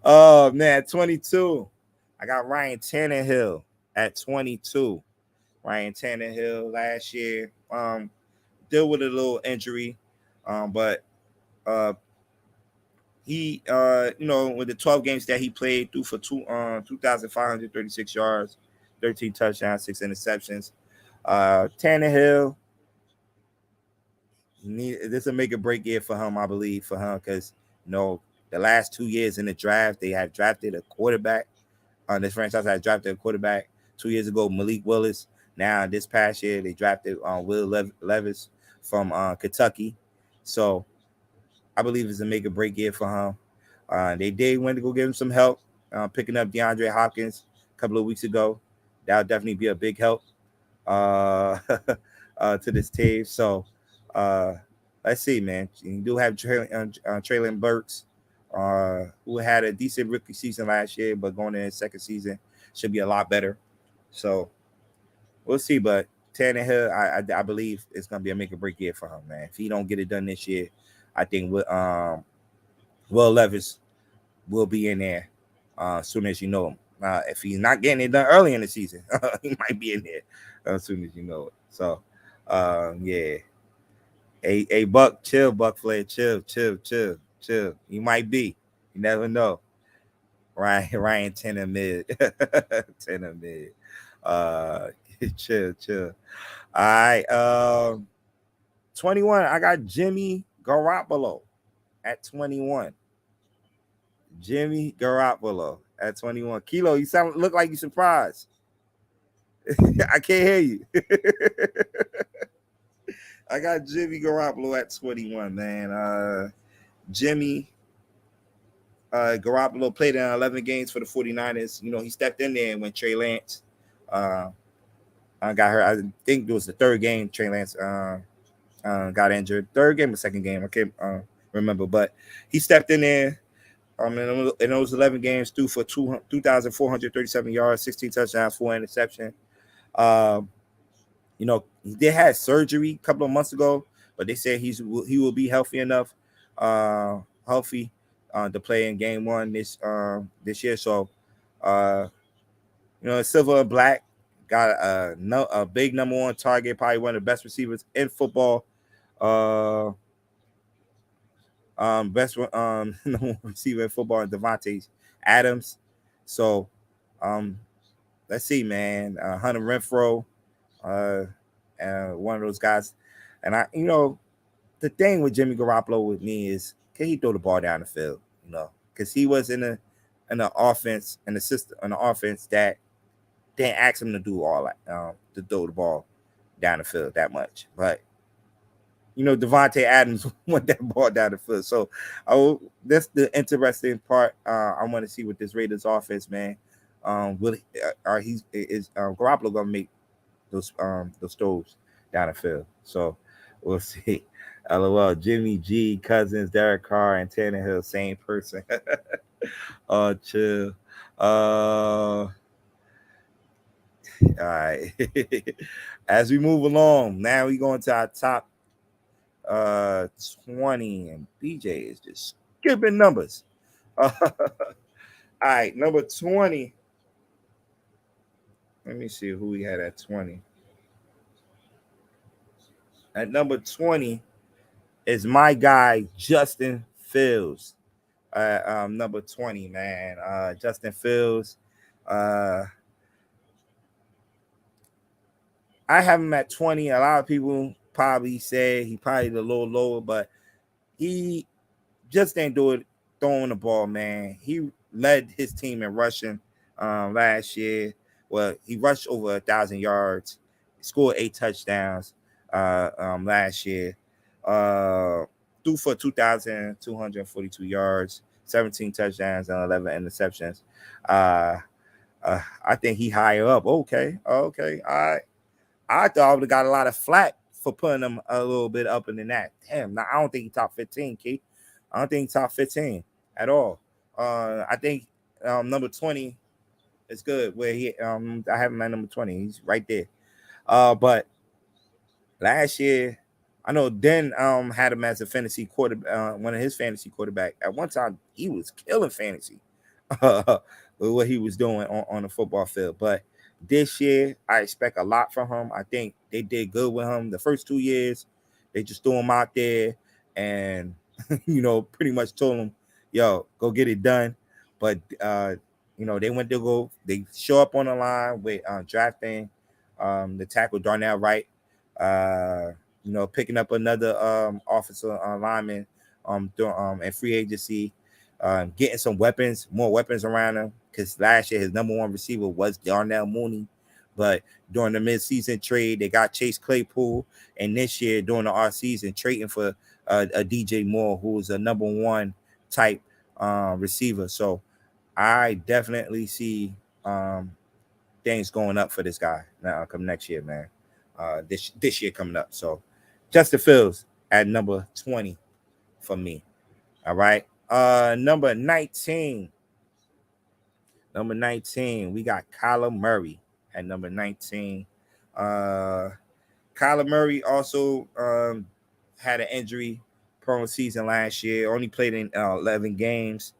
Oh man, 22. I got Ryan Tannehill at 22. Ryan Tannehill last year dealt with a little injury, but he with the 12 games that he played, threw for 2,536 yards, 13 touchdowns, 6 interceptions. Tannehill, this will make a break year for him, I believe, because the last 2 years in the draft, they had drafted a quarterback. This franchise had drafted a quarterback 2 years ago, Malik Willis. Now, this past year, they drafted Will Levis from Kentucky. So, I believe it's a make or break year for him. They did went to go give him some help, picking up DeAndre Hopkins a couple of weeks ago. That'll definitely be a big help to this team. So, let's see, man. You do have Traylon Burks, who had a decent rookie season last year, but going in his second season should be a lot better. So we'll see. But Tannehill, I believe it's going to be a make or break year for him, man. If he don't get it done this year, I think Will Levis will be in there as soon as you know him. If he's not getting it done early in the season, he might be in there as soon as you know it. So, yeah. Hey, Buck, chill, Buck Flair, chill. You might be. You never know. Ryan Tanner mid. Chill. All right. 21. I got Jimmy Garoppolo at 21. Jimmy Garoppolo at 21. Kilo, you look like you surprised. I can't hear you. I got Jimmy Garoppolo at 21, man. Jimmy Garoppolo played in 11 games for the 49ers. He stepped in there when Trey Lance got hurt. I think it was the third game. Trey Lance got injured. Third game or second game, I can't remember. But he stepped in there. In those 11 games, threw for 2,437 yards, 16 touchdowns, 4 interceptions. He did have surgery a couple of months ago, but they said he will be healthy enough, to play in game one this year. So, Silver and Black got a big number one target, probably one of the best receivers in football. Best number one receiver in football, Devontae Adams. So, let's see, man. Hunter Renfrow, one of those guys. And the thing with Jimmy Garoppolo with me is, can he throw the ball down the field? Because he was in the offense, in the system, in the offense that didn't ask him to do all that, to throw the ball down the field that much. But Devontae Adams went that ball down the field. So that's the interesting part. I want to see what this Raiders offense, man. Is Garoppolo gonna make those throws down the field? So we'll see. LOL. Jimmy G, Cousins, Derek Carr, and Tannehill, same person. Oh, chill. All right. As we move along, now we go into our top 20, and BJ is just skipping numbers. All right, number 20. Let me see who we had at 20. At number 20 is my guy Justin Fields. Number 20, man. Justin Fields. I have him at 20. A lot of people probably say he probably a little lower, but he just didn't do it throwing the ball, man. He led his team in rushing last year. Well, he rushed over 1,000 yards, scored 8 touchdowns last year. Threw for 2,242 yards, 17 touchdowns, and 11 interceptions. I think he higher up. Okay. All right. I thought I would have got a lot of flack for putting him a little bit up in the that. Damn, now I don't think he top 15, Keith. I don't think he top 15 at all. I think number 20 is good. Where I have him at number 20. He's right there. But last year, I know Den had him as a fantasy quarterback, one of his fantasy quarterback. At one time, he was killing fantasy with what he was doing on the football field. But this year, I expect a lot from him. I think they did good with him. The first 2 years, they just threw him out there and, pretty much told him, yo, go get it done. But, they show up on the line with drafting the tackle Darnell Wright, picking up another offensive lineman in free agency, getting some more weapons around him. Because last year his number one receiver was Darnell Mooney, but during the midseason trade they got Chase Claypool, and this year during the offseason trading for a DJ Moore, who is a number one type receiver. So I definitely see things going up for this guy now come next year, man. This year coming up. So Justin Fields at number 20 for me. All right. Number 19. Number 19, we got Kyler Murray at number 19. Kyler Murray also had an injury-prone season last year. Only played in 11 games.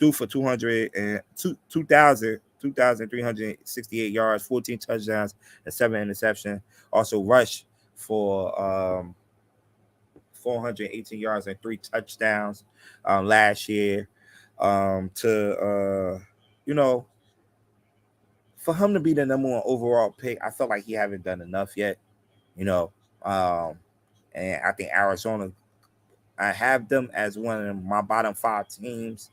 Threw for 2,368 yards, 14 touchdowns, and 7 interceptions. Also rushed for 418 yards and 3 touchdowns last year. For him to be the number one overall pick, I felt like he haven't done enough yet, and I think Arizona, I have them as one of my bottom 5 teams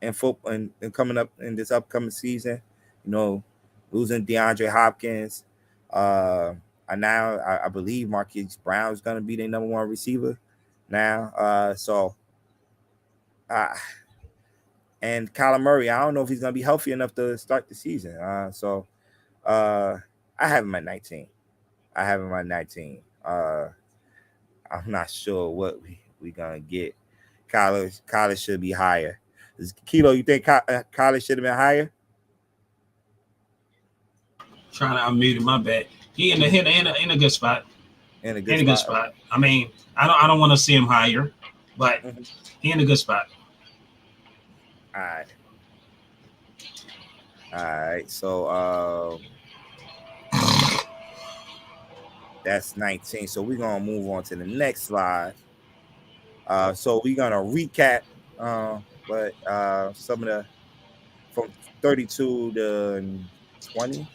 in football and coming up in this upcoming season. Losing DeAndre Hopkins, I believe Marquise Brown is going to be their number one receiver now. And Kyler Murray, I don't know if he's going to be healthy enough to start the season. I have him at 19. I have him at 19. I'm not sure what we gonna get. College should be higher. Kilo, you think college should have been higher?
Trying to unmute him, my bad. He in a good spot.
In a good spot.
I mean, I don't want to see him higher, but he in a good spot.
All right. So that's 19. So we're gonna move on to the next slide. So we're gonna recap, but some of the from 32 to 20.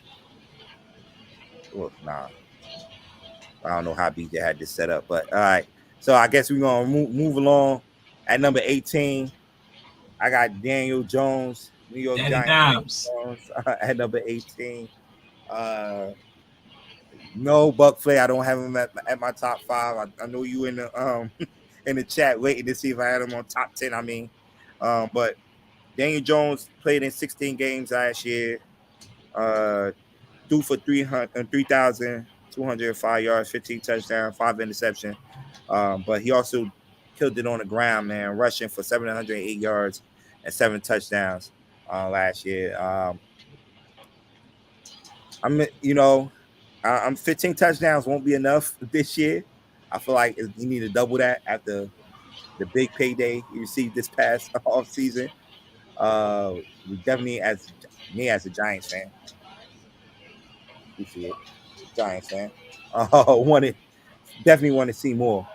Well, nah, I don't know how BJ had this set up, but all right. So I guess we're gonna move along. At number 18, I got Daniel Jones, New York Giants. At number 18. No, Buck Flay. I don't have him at my top 5. I know you in the in the chat waiting to see if I had him on top 10. I mean, but Daniel Jones played in 16 games last year. Threw for 3,205 yards, 15 touchdowns, 5 interceptions. But he also killed it on the ground, man, rushing for 708 yards and 7 touchdowns last year. I'm 15 touchdowns won't be enough this year. I feel like you need to double that after the big payday you received this past off season. We definitely, as a Giants fan, you see it, Giants fan, definitely want to see more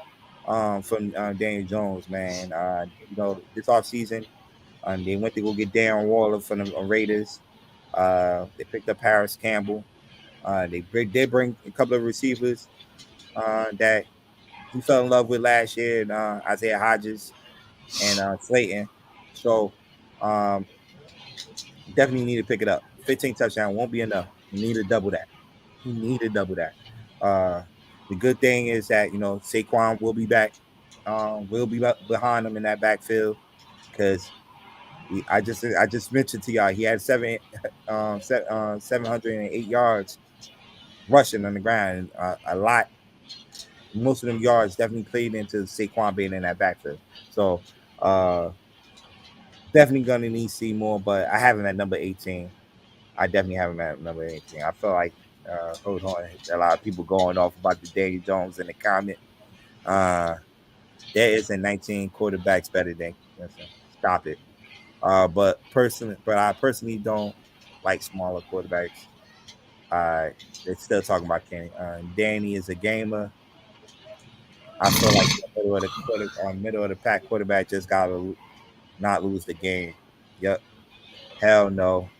from Daniel Jones, man. This off season, they went to go get Darren Waller from the Raiders. They picked up Harris Campbell. They bring a couple of receivers that he fell in love with last year, Isaiah Hodges and Slayton. So definitely need to pick it up. 15 touchdowns won't be enough. You need to double that. The good thing is that Saquon will be back. We'll be behind him in that backfield because I just mentioned to y'all he had 708 yards rushing on the ground. A lot. Most of them yards definitely played into Saquon being in that backfield. So definitely gonna need to see more. But I have him at number 18. I definitely have him at number 18. I feel like hold on, a lot of people going off about the Daniel Jones in the comment. There isn't 19 quarterbacks better than. Stop it. But I personally don't like smaller quarterbacks. They're still talking about Kenny. Danny is a gamer. I feel like middle of the pack quarterback just gotta not lose the game. Yep. Hell no.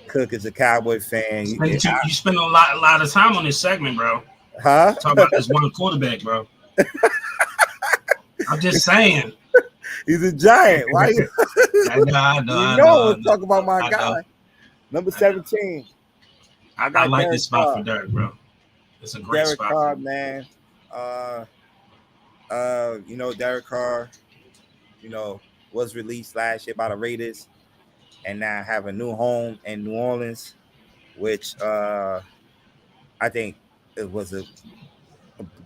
Cook is a Cowboy fan.
You spend a lot of time on this segment, bro.
Huh?
Talk about this one quarterback, bro. I'm just saying.
He's a Giant. Why? I know. Talk about my guy. Number 17.
I like this spot for Derek, bro. It's a great spot.
Derek Carr, man. Derek Carr, was released last year by the Raiders and now have a new home in New Orleans, which I think it was a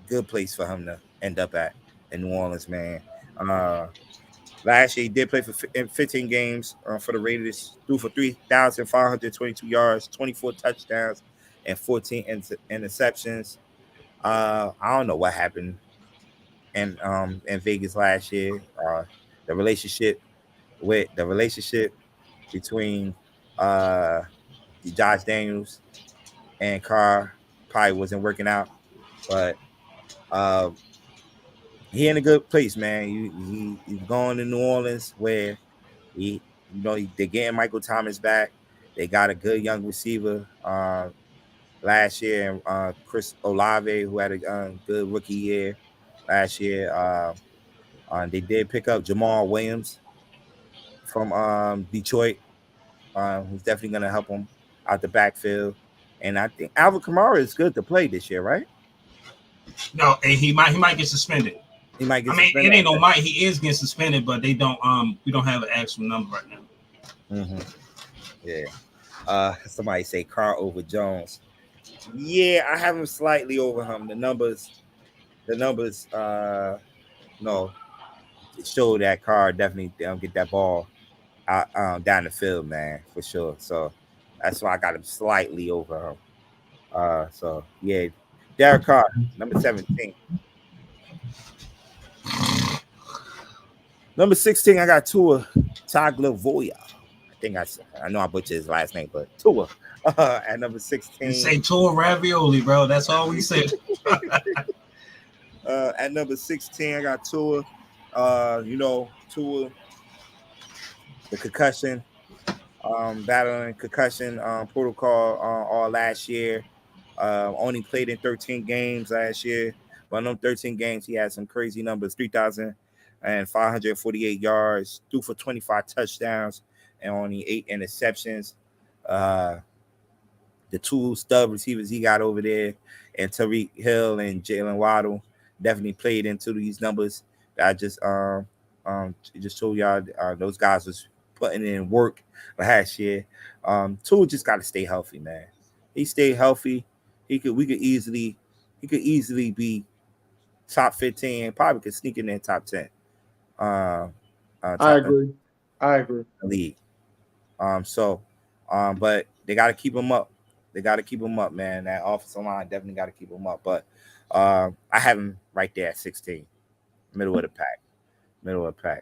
good place for him to end up at in New Orleans, man. Last year he did play for 15 games for the Raiders, threw for 3,522 yards, 24 touchdowns, and 14 interceptions. I don't know what happened in Vegas last year. The relationship between Josh Daniels and Carr probably wasn't working out, but he in a good place, man. He's going to New Orleans where they're getting Michael Thomas back. They got a good young receiver last year, Chris Olave, who had a good rookie year last year. They did pick up Jamal Williams from Detroit, who's definitely going to help him out the backfield. And I think Alvin Kamara is good to play this year, right?
No, he might get suspended.
He might get suspended.
It ain't no might. He is getting suspended, but they don't. We don't have an actual number right now.
Mm-hmm. Yeah. Somebody say Carr over Jones. Yeah, I have him slightly over him. The numbers, no, show that Carr definitely get that ball out down the field, man, for sure. So that's why I got him slightly over him. So yeah, Derek Carr, number 17. Number 16, I got Tua Tagovailoa. I know I butchered his last name, but Tua at number 16.
You say Tua ravioli, bro. That's all we said.
At number 16, I got Tua. Tua, the concussion, battling concussion protocol all last year. Only played in 13 games last year. But in those 13 games, he had some crazy numbers: 3,548 yards, threw for 25 touchdowns, and only 8 interceptions. The two stub receivers he got over there, and Tyreek Hill and Jalen Waddle, definitely played into these numbers. I just told y'all those guys was putting in work last year. Tua just got to stay healthy, man. He stayed healthy. We could easily be top 15. Probably could sneak in there top 10.
I agree.
League. But they got to keep him up. Man. That offensive line definitely got to keep him up. But I have him right there at 16, middle of the pack.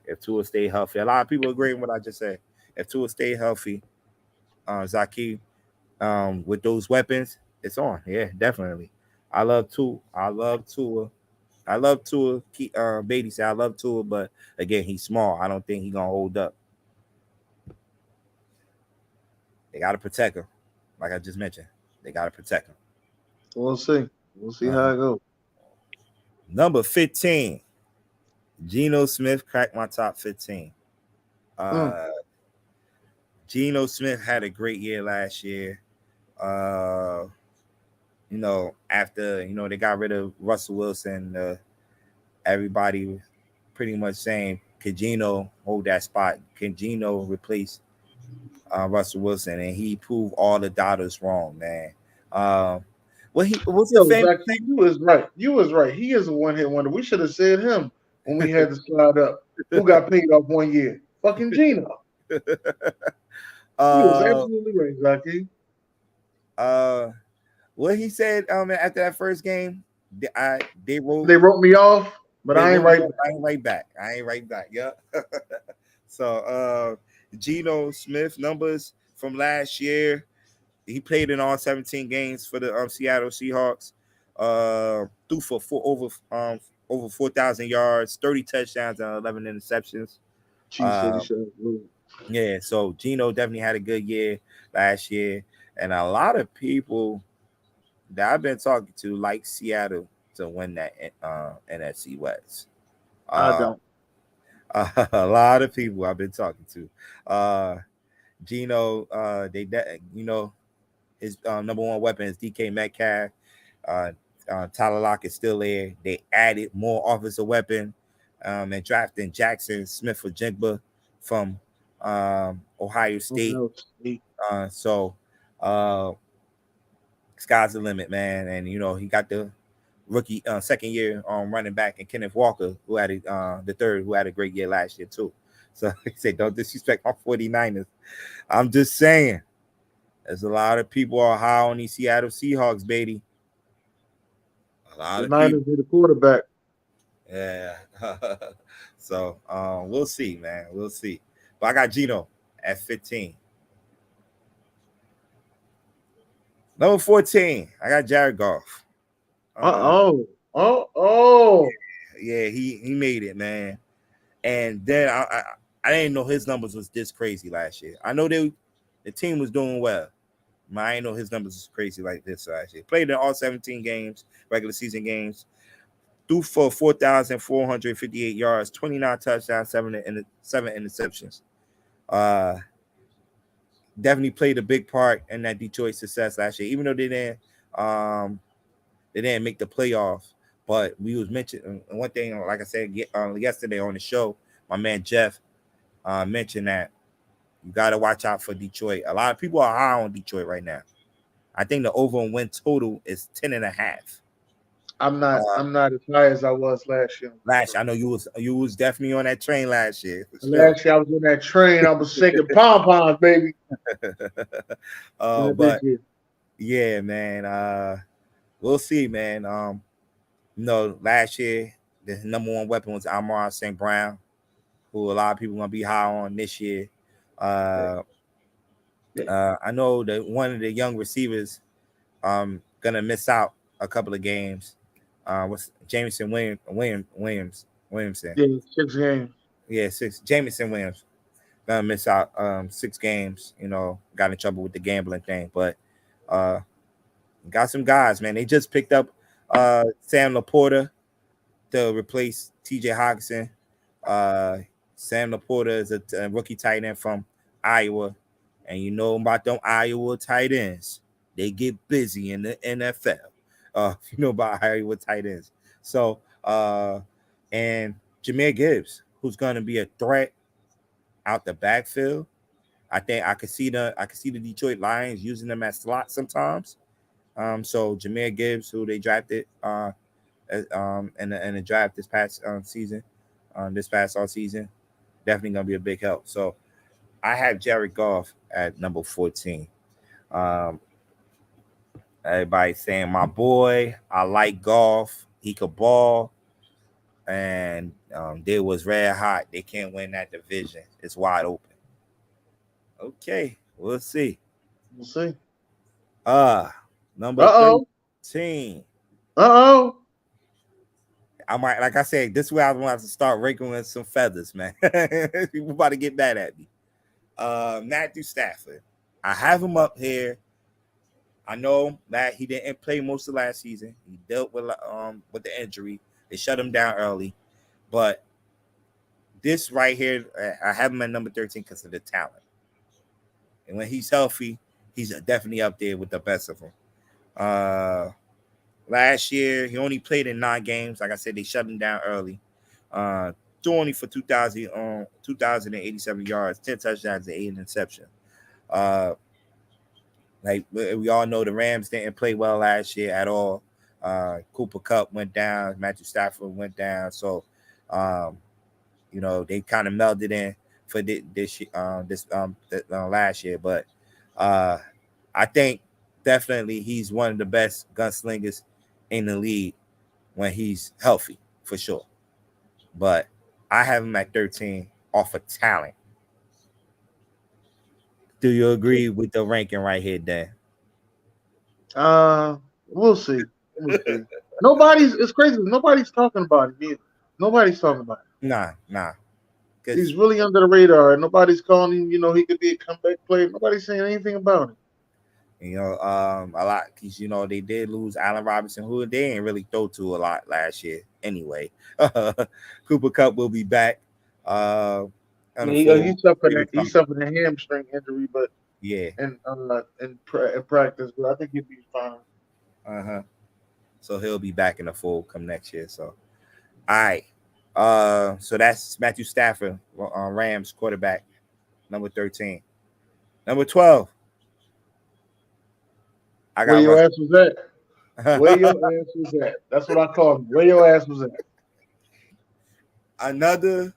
If Tua stay healthy, a lot of people agree with what I just said. If Tua stay healthy, Zaki, with those weapons, it's on. Yeah, definitely. I love Tua. Beatty said I love Tua, but again, he's small. I don't think he's gonna hold up. They gotta protect him, like I just mentioned. They gotta protect him.
We'll see how it goes.
Number 15, Geno Smith cracked my top 15. Geno Smith had a great year last year. After they got rid of Russell Wilson, everybody pretty much saying, can Geno hold that spot? Can Geno replace Russell Wilson? And he proved all the doubters wrong, man. You
was right. He is a one-hit wonder. We should have said him when we had to slide up. Who got paid off 1 year? Fucking Geno. He was absolutely right, Zaki.
What he said after that first game, they wrote
me off, but I ain't right back.
I ain't right back. Yeah. So Geno Smith numbers from last year. He played in all 17 games for the Seattle Seahawks. Threw for over 4,000 yards, 30 touchdowns, and 11 interceptions. Yeah, so Geno definitely had a good year last year, and a lot of people that I've been talking to like Seattle to win that NFC West.
I don't.
A lot of people I've been talking to. Geno, his number one weapon is DK Metcalf. Tyler Lockett is still there. They added more offensive weapon and drafting Jackson Smith-Njigba from Ohio State. Sky's the limit, man. And he got the rookie second year running back, and Kenneth Walker, who had the third, who had a great year last year too. So he said, don't disrespect my 49ers. I'm just saying, there's a lot of people are high on these Seattle Seahawks, baby. A lot
of Niners need a quarterback.
Yeah. So we'll see, man. We'll see. But I got Geno at 15. Number 14, I got Jared Goff. Yeah, he made it, man. And then I didn't know his numbers was this crazy last year. I know the team was doing well. But I didn't know his numbers was crazy like this last year. Played in all 17 games, regular season games. Threw for 4,458 yards, 29 touchdowns, 7 interceptions. Definitely played a big part in that Detroit success last year, even though they didn't make the playoffs. But we was mentioning one thing, like I said yesterday on the show, my man Jeff mentioned that You got to watch out for Detroit. A lot of people are high on Detroit right now. I think the over and win total is 10.5.
I'm not as high as I was last year.
Last year, I know you was definitely on that train last year.
Last year I was on that train. I was singing pom poms, baby.
But yeah, man. We'll see, man. Last year the number one weapon was Amon St. Brown, who a lot of people gonna be high on this year. I know that one of the young receivers gonna miss out a couple of games. What's Jamison Williamson?
Yeah, 6 games.
Yeah, 6. Jamison Williams gonna miss out 6 games. Got in trouble with the gambling thing, but got some guys, man. They just picked up Sam Laporta to replace TJ Hawkinson. Sam Laporta is a rookie tight end from Iowa, and you know about them Iowa tight ends. They get busy in the NFL. If you know about Iowa tight ends. So, and Jahmyr Gibbs, who's going to be a threat out the backfield. I think I could see the Detroit Lions using them as slots sometimes. So Jahmyr Gibbs, who they drafted in the draft this past season, this past all season, definitely gonna be a big help. So I have Jared Goff at number 14. Everybody saying my boy, I like Goff. He could ball, and they was red hot. They can't win that division. It's wide open. Okay, we'll see.
We'll see.
Number 13.
I
might, like I said, this is where I want to start raking with some feathers, man. People about to get mad at me. Matthew Stafford. I have him up here. I know that he didn't play most of last season. He dealt with the injury. They shut him down early. But this right here, I have him at number 13 because of the talent. And when he's healthy, he's definitely up there with the best of them. Last year, he only played in 9 games. Like I said, they shut him down early. Threw only for 2,087 yards, 10 touchdowns, and 8 interceptions. Like we all know, the Rams didn't play well last year at all. Cooper Kupp went down. Matthew Stafford went down. So, they kind of melded in for this last year. But I think definitely he's one of the best gunslingers in the league when he's healthy, for sure. But I have him at 13 off of talent. Do you agree with the ranking right here, Dan?
We'll see. It's crazy. Nobody's talking about it either. Nobody's talking about it.
Nah.
He's really under the radar. Nobody's calling him, he could be a comeback player. Nobody's saying anything about it.
A lot, because they did lose Allen Robinson, who they ain't really throw to a lot last year. Anyway, Cooper Kupp will be back.
He suffered a hamstring injury, but
yeah,
in practice, but I think he'll be fine.
So he'll be back in the fold come next year. So, all right. So that's Matthew Stafford, Rams quarterback, number 13. Number 12.
Where your ass was at? Where your ass was at? That's what I call him. Where your ass was at?
Another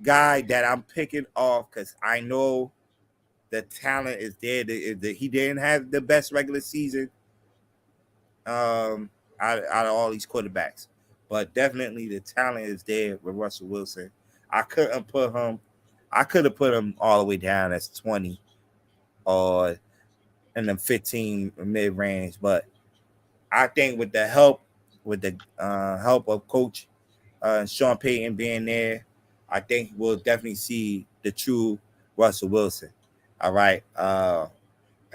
guy that I'm picking off because I know the talent is there. He didn't have the best regular season out of all these quarterbacks, but definitely the talent is there with Russell Wilson. I could have put him all the way down as 20 or in the 15 mid-range, but I think with the help of Coach Sean Payton being there, I think we'll definitely see the true Russell Wilson. All right. I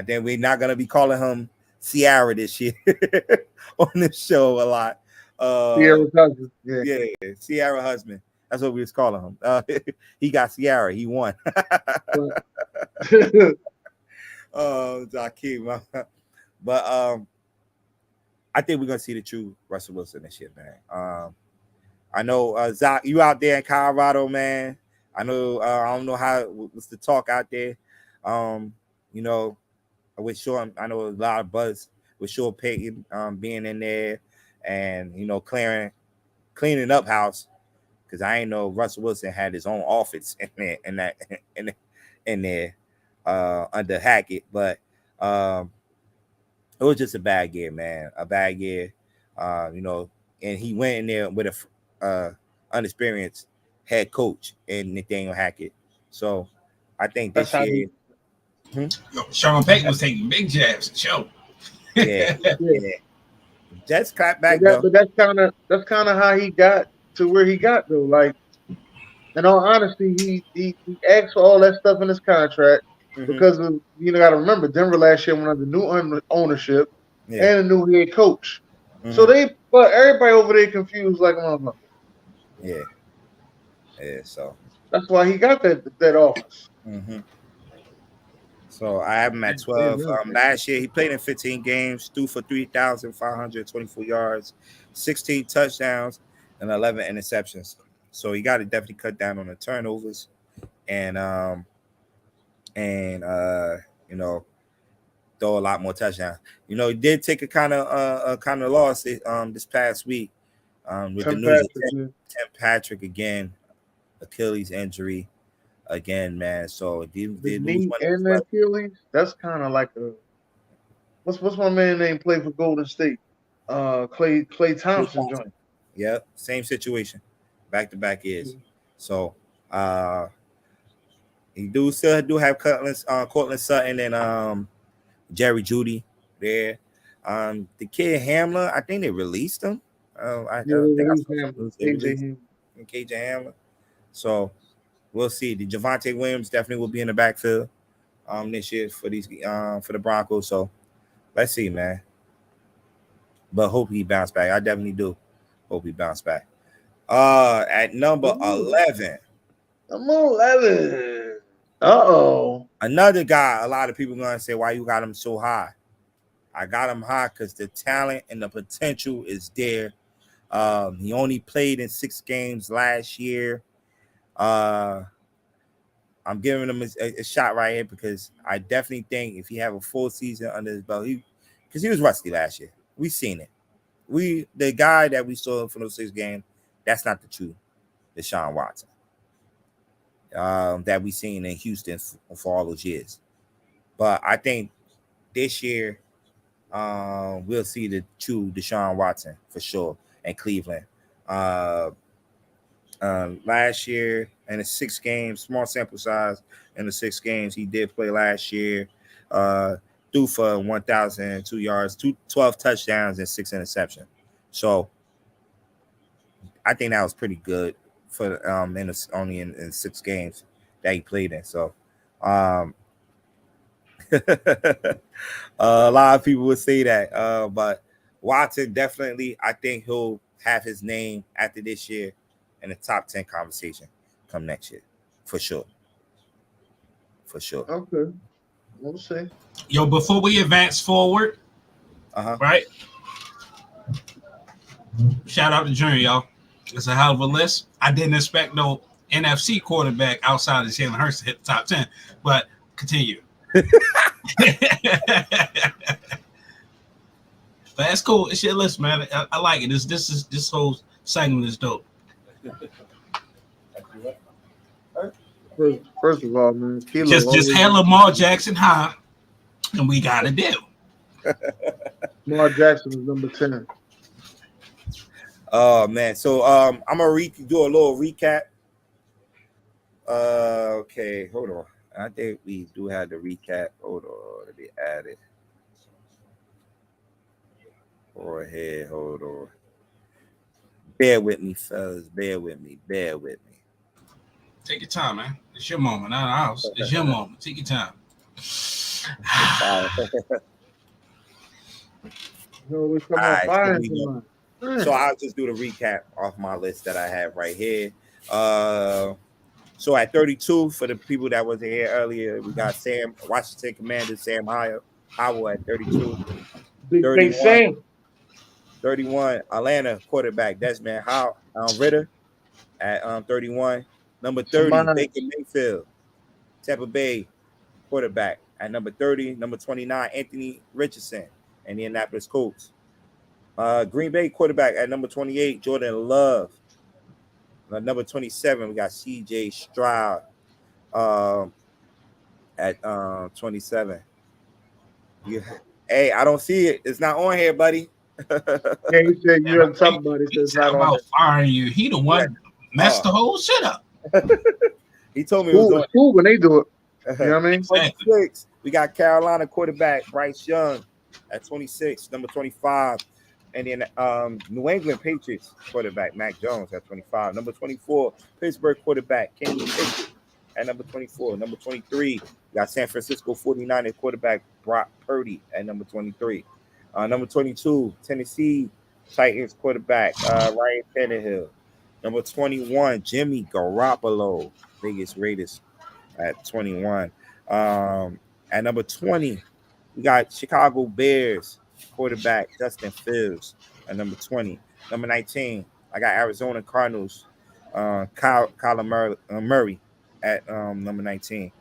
think we're not gonna be calling him Ciara this year on this show a lot.
Ciara's husband.
Yeah, Ciara husband. That's what we was calling him. He got Ciara. He won. Zakeem. But I think we're gonna see the true Russell Wilson this year, man. I know Zach, you out there in Colorado, man. I know I don't know what's the talk out there. You know, with Sean, I know a lot of buzz with Sean Payton being in there and you know cleaning up house because I ain't know Russell Wilson had his own office in there under Hackett, but it was just a bad year, man. A bad year, you know. And he went in there with a unexperienced head coach in Nathaniel Hackett. So I think this year,
Sean Payton was taking big jabs at Joe.
yeah. Jets clap back
but
though.
that's kind of how he got to where he got though. Like, in all honesty, he asked for all that stuff in his contract because of, you know, got to remember Denver last year went under new ownership and a new head coach. So but everybody over there confused like a motherfucker.
Yeah. So
that's why he got that office.
So I have him at 12. Last year he played in 15 games, threw for 3,524 yards, 16 touchdowns, and 11 interceptions. So you got to definitely cut down on the turnovers, and you know, throw a lot more touchdowns. You know, he did take a kind of loss this past week with the news of Tim Patrick again, Achilles injury again, man. So
the knee and the Achilles. That's kind of like a what's my man name play for Golden State? Clay Thompson joint.
Yep, same situation, back years. So he still have Cortland Sutton and Jerry Jeudy there. The kid Hamler, I think they released him. I think they released KJ Hamler. So we'll see. The Javonte Williams definitely will be in the backfield this year for the Broncos. So let's see, man. But hope he bounce back. I definitely do. Hope he bounce back. At number 11.
Number 11. Uh-oh.
Another guy, a lot of people gonna say, why you got him so high? I got him high because the talent and the potential is there. He only played in 6 games last year. I'm giving him a shot right here because I definitely think if he have a full season under his belt, because he was rusty last year. We've seen it. The guy that we saw for those 6 games, that's not the true Deshaun Watson that we seen in Houston for all those years. But I think this year we'll see the true Deshaun Watson for sure in Cleveland. Last year in the 6 games, small sample size in the 6 games he did play last year, threw for 1,002 yards, 12 touchdowns, and 6 interceptions. So I think that was pretty good for only in 6 games that he played in. So a lot of people would say that, but Watson definitely, I think he'll have his name after this year in the top 10 conversation come next year, for sure.
Okay, we'll see.
Yo, before we advance forward, right? Shout out to Junior, y'all. It's a hell of a list. I didn't expect no NFC quarterback outside of Jalen Hurts to hit the top 10, but continue. But that's cool. It's your list, man. I like it. This whole segment is dope.
First of all, man,
just had Lamar Jackson high, and we got a deal.
Lamar Jackson is number 10.
Oh man, so I'm gonna do a little recap. Okay, hold on. I think we do have the recap. Hold on, let me add it. Go ahead, hold on. Bear with me, fellas. Bear with me.
Take your time, man. It's your moment, not ours. It's your moment. Take your time.
So I'll just do the recap off my list that I have right here. So at 32, for the people that wasn't here earlier, we got Washington Commander Sam Howell at 32.
Big Sam.
31, Atlanta quarterback Desmond Ritter at 31. Number 30,
Somebody.
Baker Mayfield, Tampa Bay quarterback. At number 30, number 29, Anthony Richardson, Indianapolis Colts. Green Bay quarterback at number 28, Jordan Love. Number 27, we got C.J. Stroud at 27. Hey, I don't see it. It's not on here, buddy.
Yeah, he said you had something, but he said
He
it's
said
not on
about
there.
firing you. He the one messed the whole shit up.
He told me it was on.
It's cool when they do it. You know what I mean?
26, we got Carolina quarterback Bryce Young at 26. Number 25, and then New England Patriots quarterback Mac Jones at 25. Number 24, Pittsburgh quarterback Kenny Pickett at number 24. Number 23, we got San Francisco 49ers quarterback Brock Purdy at number 23. Number 22, Tennessee Titans quarterback Ryan Tannehill. Number 21, Jimmy Garoppolo, Vegas Raiders at 21. At number 20, we got Chicago Bears quarterback Justin Fields at number 20. Number 19, I got Arizona Cardinals Kyler Murray at number 19.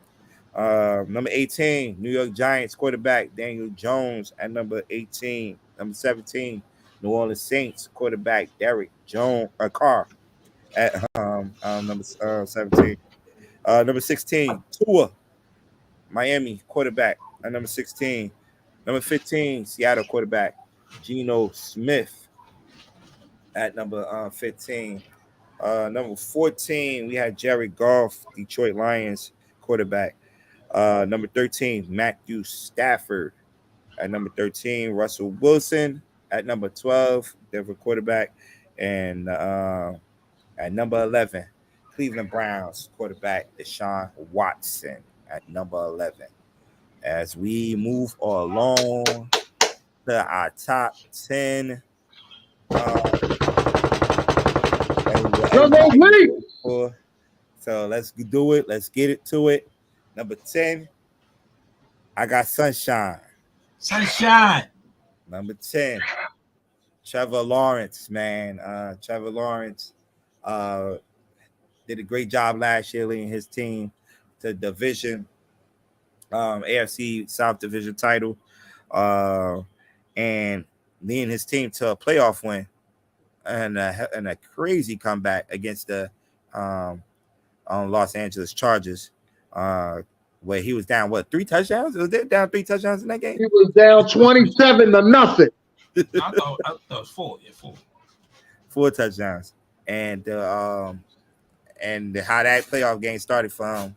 Number 18, New York Giants quarterback Daniel Jones at number 18. Number 17, New Orleans Saints quarterback Derek Carr at number 17. Number 16, Tua, Miami quarterback at number 16. Number 15, Seattle quarterback Geno Smith at number 15. Number 14, we had Jared Goff, Detroit Lions quarterback. Number 13, Matthew Stafford at number 13. Russell Wilson at number 12, Denver quarterback. And at number 11, Cleveland Browns quarterback Deshaun Watson at number 11. As we move along to our top 10. So let's do it. Let's get it to it. Number 10, I got Sunshine.
Sunshine.
Number 10, Trevor Lawrence, man. Trevor Lawrence did a great job last year leading his team to division, AFC South Division title, and leading his team to a playoff win and a crazy comeback against the Los Angeles Chargers, where he was down 3 touchdowns? Was it down 3 touchdowns in that game?
He was down 27-0.
I thought it was 4. Yeah, 4.
4 touchdowns, and how that playoff game started for him,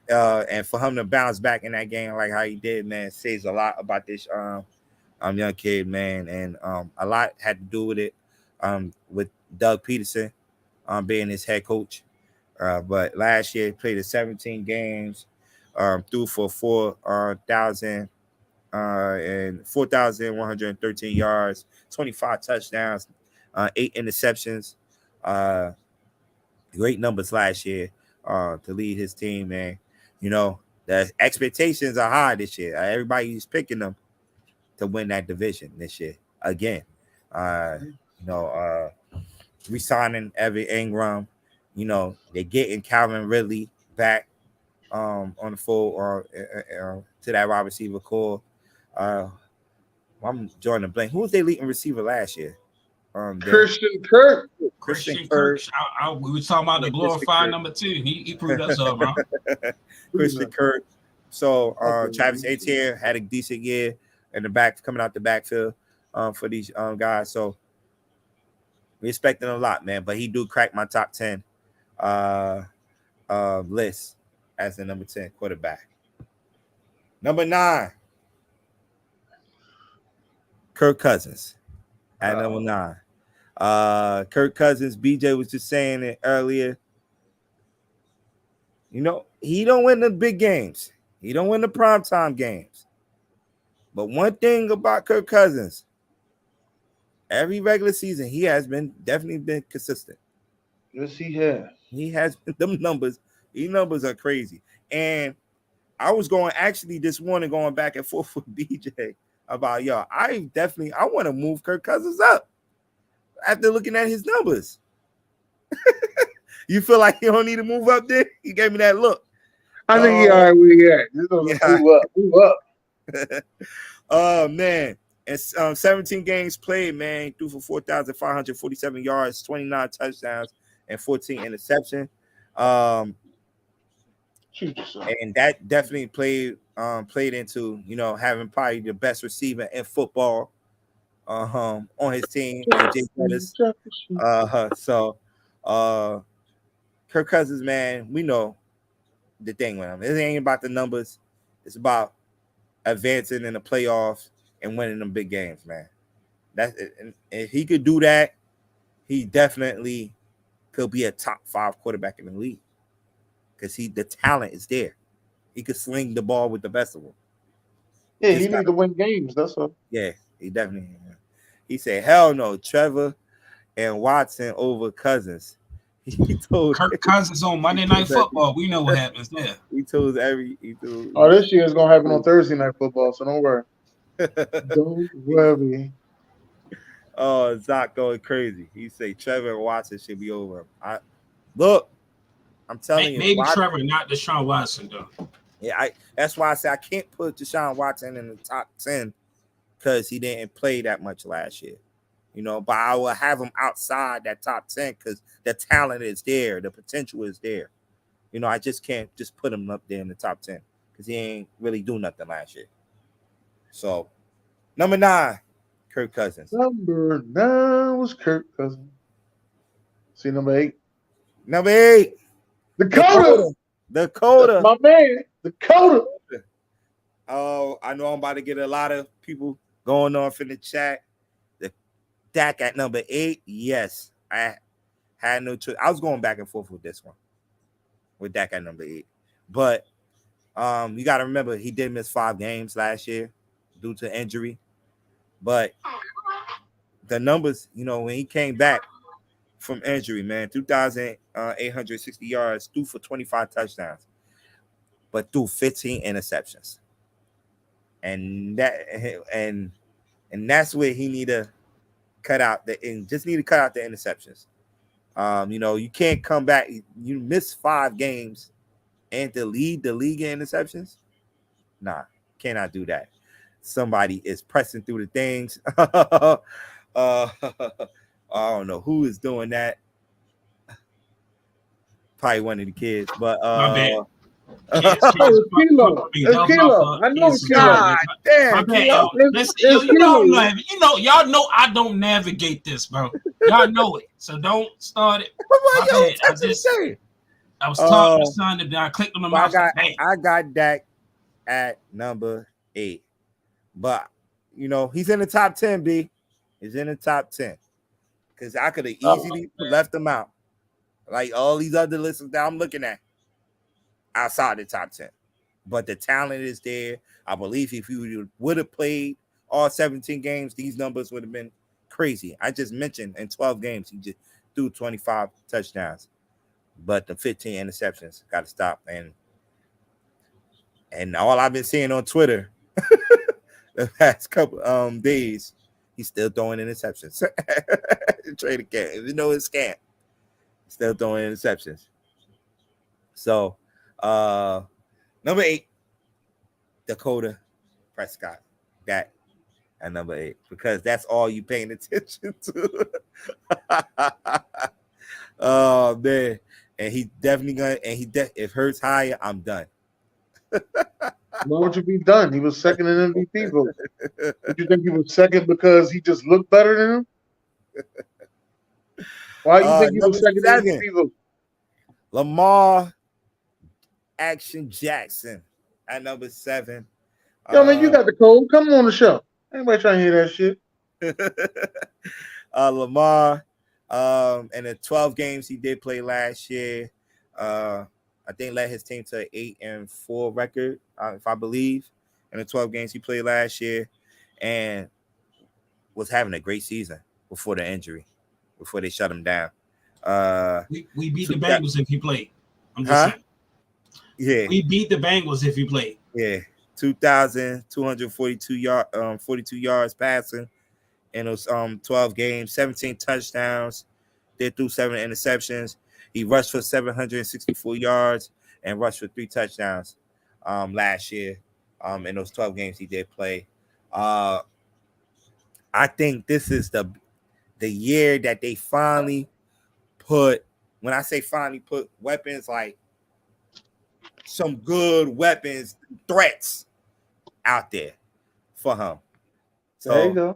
and for him to bounce back in that game like how he did, man, says a lot about this young kid, man, and a lot had to do with it, with Doug Peterson being his head coach. But last year he played 17 games, threw for 4,113 yards, 25 touchdowns, 8 interceptions. Great numbers last year to lead his team, man. You know, the expectations are high this year. Everybody's picking them to win that division this year again. Resigning Evan Ingram. You know, they're getting Calvin Ridley back on the full to that wide receiver core. I'm drawing a blank. Who was their leading receiver last year?
Christian Kirk.
Christian Kirk. We were talking about the glorified number 2. He proved us up, bro.
Christian Kirk. So Travis Etienne had a decent year in the back, coming out the backfield for these guys. So we expecting a lot, man. But he do crack my top 10 list as the number 10 quarterback. Number 9, Kirk Cousins at number 9. Kirk Cousins, BJ was just saying it earlier. You know, he don't win the big games. He don't win the primetime games. But one thing about Kirk Cousins, every regular season, he has definitely been consistent.
Yes, he has.
He has them numbers. These numbers are crazy. And I was going this morning going back and forth with BJ about, I want to move Kirk Cousins up after looking at his numbers. You feel like you don't need to move up there? He gave me that look.
I think he all right where he at. Just
Yeah.
move up.
Oh man. And 17 games played, man. He threw for 4,547 yards, 29 touchdowns, and 14 interceptions. And that definitely played into, you know, having probably the best receiver in football on his team, and Jay Pettis. So Kirk Cousins, man, we know the thing with him. It ain't about the numbers. It's about advancing in the playoffs and winning them big games, man. That's it. And if he could do that, he definitely could be a top 5 quarterback in the league, because the talent is there. He could sling the ball with the best of them.
Yeah, he need to win games. That's all.
Yeah, he definitely. He said, "Hell no, Trevor and Watson over Cousins." He told
Kirk Cousins on Monday Night Football. We know what happens there.
Oh, this year is gonna happen on Thursday Night Football, so don't worry. Don't worry.
Oh, Zach going crazy. He say Trevor and Watson should be over him. I'm telling you,
maybe Trevor, not Deshaun Watson, though.
Yeah, that's why I say I can't put Deshaun Watson in the top 10, because he didn't play that much last year. You know, but I will have him outside that top 10 because the talent is there, the potential is there. You know, I just can't just put him up there in the top 10 because he ain't really do nothing last year. So, number 9, Kirk Cousins.
Number 9 was Kirk Cousins. See number 8.
Number 8. Dakota.
That's my man. Dakota.
Oh, I know I'm about to get a lot of people going off in the chat. The Dak at number 8. Yes, I had no choice. I was going back and forth with this one, with Dak at number 8. But you got to remember, he did miss 5 games last year due to injury. But the numbers, you know, when he came back from injury, man, 2,860 yards, threw for 25 touchdowns, but threw 15 interceptions. And that's where he need to cut out the interceptions. You know, you can't come back. You miss 5 games and to lead the league in interceptions. Nah, cannot do that. Somebody is pressing through the things. I don't know who is doing that. Probably one of the kids, but
my bad.
It's Kilo. I know it's Kilo.
God damn,
Kilo. Y'all know I don't navigate this, bro. Y'all know it, so don't start it. My bad. I was talking to son, and I clicked on the mouse.
I got Dak at number 8, but you know he's in the top 10. B, he's in the top 10 because I could have easily left him out, like all these other lists that I'm looking at outside the top 10. But the talent is there. I believe if you would have played all 17 games, these numbers would have been crazy. I just mentioned in 12 games, he just threw 25 touchdowns, but the 15 interceptions got to stop. And all I've been seeing on Twitter the past couple days, he's still throwing interceptions. Trade again, even though it's scam, still throwing interceptions. So, number 8, Dakota Prescott. That at number 8, because that's all you paying attention to. Oh man, and he definitely gonna. And if Hurts higher, I'm done.
Why would you be done? He was second in MVP vote. Did you think he was second because he just looked better than him? Why do you think he was second in MVP vote?
Lamar Action Jackson at number 7.
Yo, man, you got the code. Come on the show. Anybody trying to hear that shit?
Lamar, in the 12 games he did play last year, I think led his team to an 8-4 record, if I believe, in the 12 games he played last year, and was having a great season before the injury, before they shut him down.
We beat the Bengals if he played. I'm just saying.
Yeah,
we beat the Bengals if he played.
Yeah, 2,242 yards passing in those 12 games, 17 touchdowns. They threw 7 interceptions. He rushed for 764 yards and rushed for 3 touchdowns last year in those 12 games he did play. I think this is the year that they finally put, when I say finally put weapons, like some good weapons, threats out there for him. So
there you go.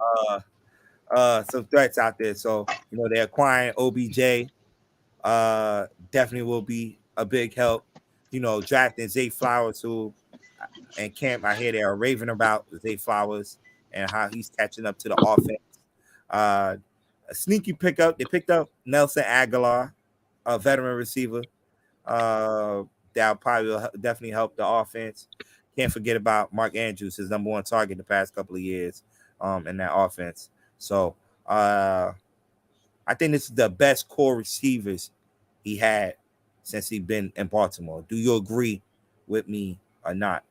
Some threats out there. So, they're acquiring OBJ. Definitely will be a big help. Drafting Zay Flowers, who and camp, I hear they are raving about Zay Flowers and how he's catching up to the offense. A sneaky pickup. They picked up Nelson Aguilar, a veteran receiver. That'll probably definitely help the offense. Can't forget about Mark Andrews, his number 1 target the past couple of years in that offense. So I think this is the best core receivers he had since he's been in Baltimore. Do you agree with me or not,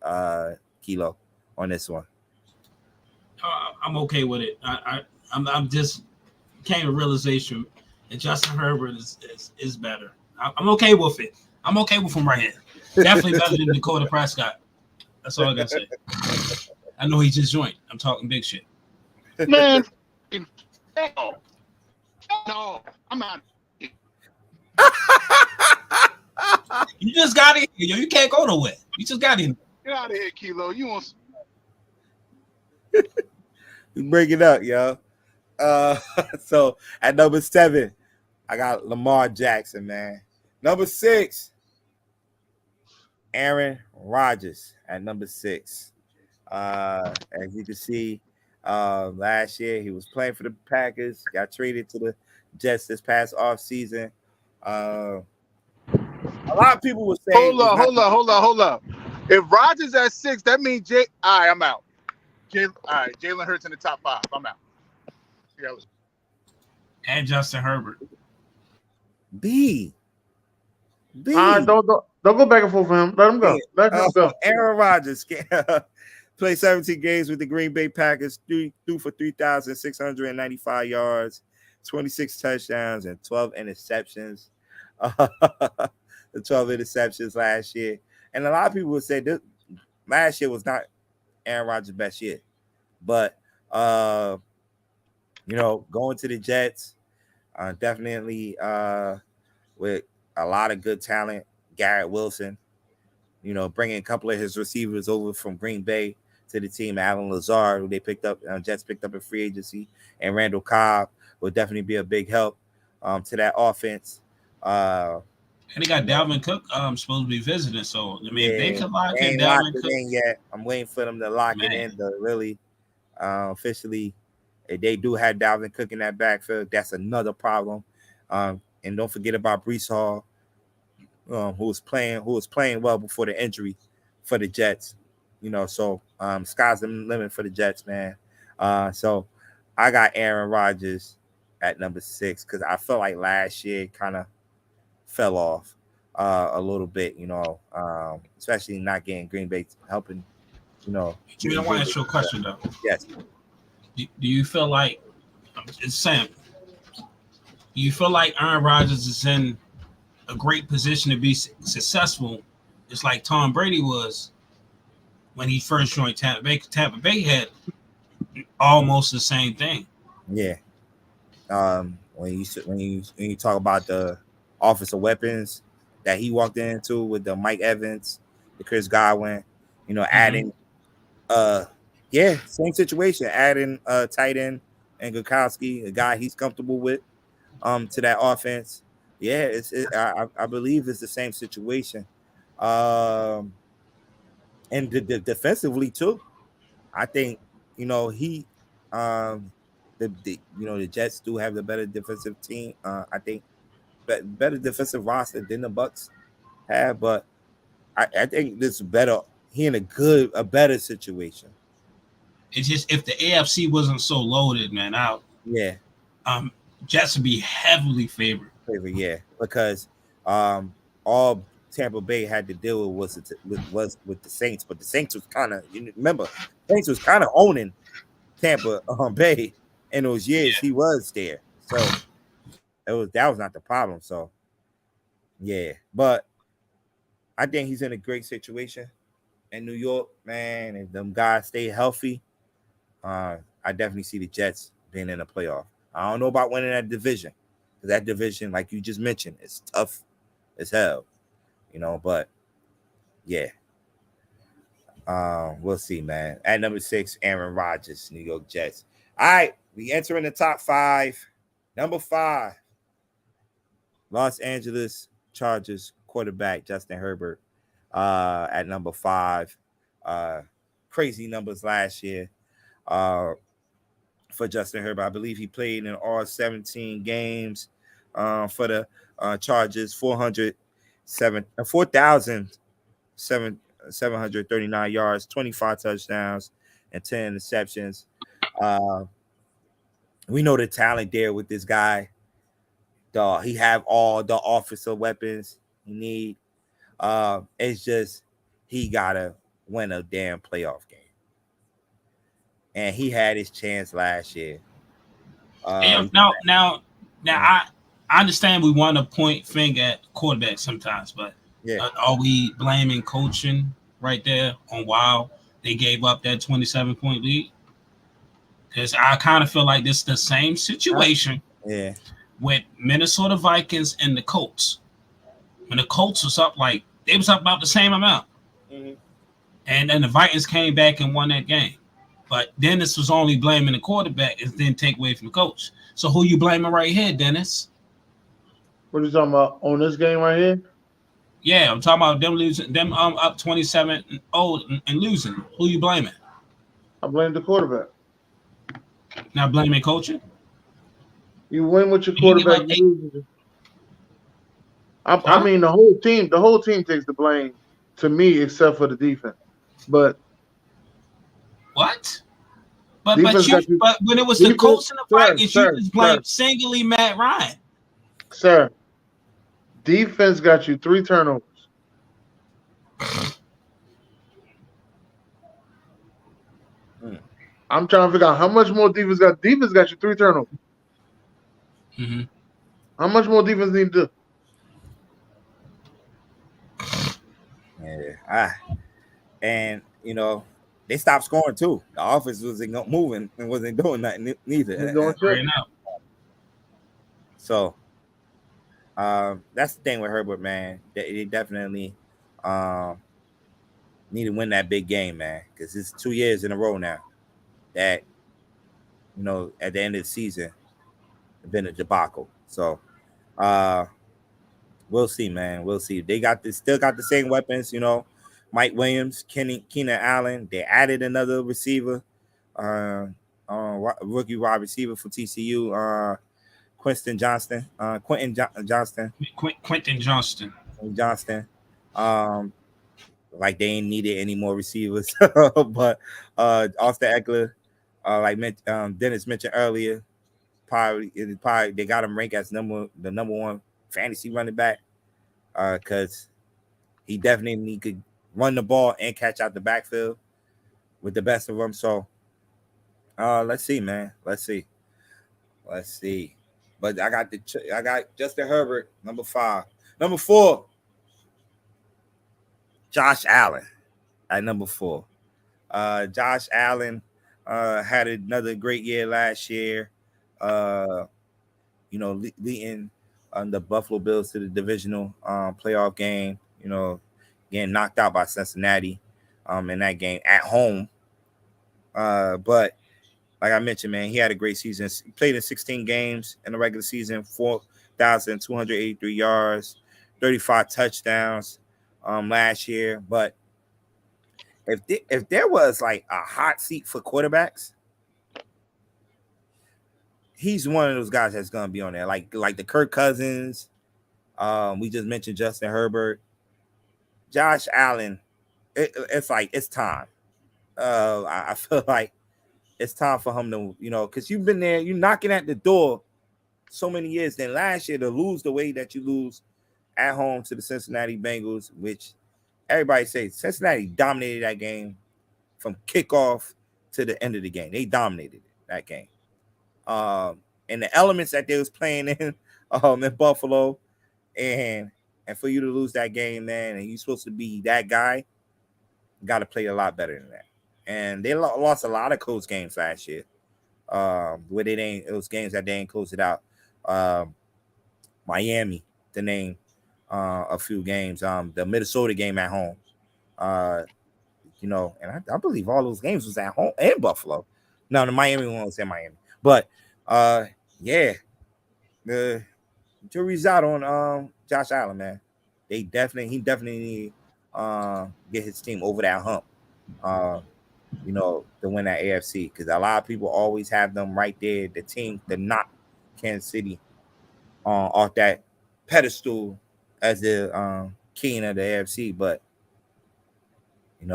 Kilo, on this one?
I'm okay with it. I'm just came to realization that Justin Herbert is better. I'm okay with it. I'm okay with him right here. Definitely better than Dakota Prescott. That's all I gotta say. I know he just joined. I'm talking big shit.
Man, no, I'm out.
You just got in here, yo. You can't go nowhere. You just got in.
Get out of here, Kilo. You want?
Bring it up, yo. So at number 7, I got Lamar Jackson, man. Number 6, Aaron Rodgers at number 6. As you can see, last year he was playing for the Packers, got traded to the Jets this past offseason. A lot of people were saying,
Hold up. If Rodgers at 6, that means all right, I'm out. All right, Jalen Hurts in the top 5. I'm out.
And Justin Herbert.
B.
Don't go back and forth for him. Let him go. Let him go.
Aaron Rodgers played 17 games with the Green Bay Packers, threw for 3,695 yards, 26 touchdowns, and 12 interceptions. The 12 interceptions last year. And a lot of people would say this last year was not Aaron Rodgers' best year. But, going to the Jets, definitely with a lot of good talent, Garrett Wilson, bringing a couple of his receivers over from Green Bay to the team, Alan Lazard, who they picked up, Jets picked up in free agency, and Randall Cobb will definitely be a big help to that offense.
And they got Dalvin Cook supposed to be visiting, so I mean, if they can lock in
ain't
Dalvin
locked
Cook
it in yet. I'm waiting for them to lock it in, to really officially. If they do have Dalvin Cook in that backfield, that's another problem. And don't forget about Breece Hall, who was playing well before the injury for the Jets. So sky's the limit for the Jets, man. So I got Aaron Rodgers at number 6 because I felt like last year kind of fell off a little bit, especially not getting Green Bay helping,
Jimmy, I want to ask you a question, though.
Yes.
Do you feel like, it's Sam, do you feel like Aaron Rodgers is in a great position to be successful, just like Tom Brady was when he first joined Tampa Bay? Tampa Bay had almost the same thing.
Yeah. When you talk about the offensive weapons that he walked into with the Mike Evans, the Chris Godwin, adding same situation, adding tight end and Gurkowski, a guy he's comfortable with, to that offense. Yeah, I believe it's the same situation. And defensively too. I think the Jets do have the better defensive team. I think better defensive roster than the Bucks have, but I think this is better. He in a better situation.
It's just if the AFC wasn't so loaded, man, Jets would be heavily favored.
Yeah, because all Tampa Bay had to deal with was with the Saints, but the Saints was kind of Saints was kind of owning Tampa Bay in those years he was there, so that was not the problem. So Yeah, but I think he's in a great situation in New York, man. If them guys stay healthy, I definitely see the Jets being in the playoff. I don't know about winning that division, because that division, like you just mentioned, is tough as hell, but yeah. We'll see, man. At number 6, Aaron Rodgers, New York Jets. All right, we enter in the top 5. Number 5, Los Angeles Chargers quarterback Justin Herbert. At number 5, crazy numbers last year. For Justin Herbert, I believe he played in all 17 games. For the Chargers, 4,739 yards, 25 touchdowns, and 10 interceptions. We know the talent there with this guy. He have all the offensive weapons he need. It's just he gotta win a damn playoff game, and he had his chance last year.
Now, I understand we want to point finger at quarterbacks sometimes, but are we blaming coaching right there on why they gave up that 27-point lead? Because I kind of feel like this is the same situation with Minnesota Vikings and the Colts. When the Colts was up, they was up about the same amount. Mm-hmm. And then the Vikings came back and won that game. But Dennis was only blaming the quarterback and then take away from the coach. So who you blaming right here, Dennis?
What are you talking about on this game right here?
Yeah, I'm talking about them losing, them up 27-0 and losing. Who you blaming?
I blame the quarterback.
Not blaming coaching?
You win with your quarterback. I mean, the whole team takes the blame to me, except for the defense. But
what? But when it was the Colts and the Vikings, you just blamed singly Matt Ryan.
Sir, defense got you 3 turnovers. I'm trying to figure out how much more defense got. Defense got you 3 turnovers.
Mm-hmm.
How much more defense need to do?
Yeah, and they stopped scoring too. The offense wasn't moving and wasn't doing nothing neither. So, that's the thing with Herbert, man. They definitely need to win that big game, man, because it's 2 years in a row now that at the end of the season, it's been a debacle. So, we'll see, man. We'll see. They still got the same weapons, Mike Williams, Keenan Allen. They added another receiver, rookie wide receiver for TCU, Quentin Johnston. Like they ain't needed any more receivers, but Austin Eckler, Dennis mentioned earlier, probably they got him ranked as the number 1 fantasy running back, because he definitely could run the ball and catch out the backfield with the best of them. So let's see, man. Let's see. But I got Justin Herbert, number 5. Number 4, Josh Allen at number 4. Josh Allen had another great year last year. Leading the Buffalo Bills to the divisional playoff game. Getting knocked out by Cincinnati in that game at home. But like I mentioned, man, he had a great season. He played in 16 games in the regular season, 4,283 yards, 35 touchdowns last year. But if there was like a hot seat for quarterbacks, he's one of those guys that's gonna be on there, like the Kirk Cousins. We just mentioned Justin Herbert, Josh Allen. It's like it's time. I feel like it's time for him to, because you've been there, you're knocking at the door so many years. Then last year to lose the way that you lose at home to the Cincinnati Bengals, which everybody says Cincinnati dominated that game from kickoff to the end of the game. They dominated that game. And the elements that they was playing in Buffalo and And for you to lose that game, man, and you're supposed to be that guy, you got to play a lot better than that. And they lost a lot of close games last year. Where it was games that they ain't closed it out. Miami, to name a few games. The Minnesota game at home. And I believe all those games was at home and Buffalo. No, the Miami one was in Miami. But yeah, the jury's out on Josh Allen, man. He definitely need get his team over that hump. To win that AFC, because a lot of people always have them right there, the team to knock Kansas City off that pedestal as the king of the AFC, but they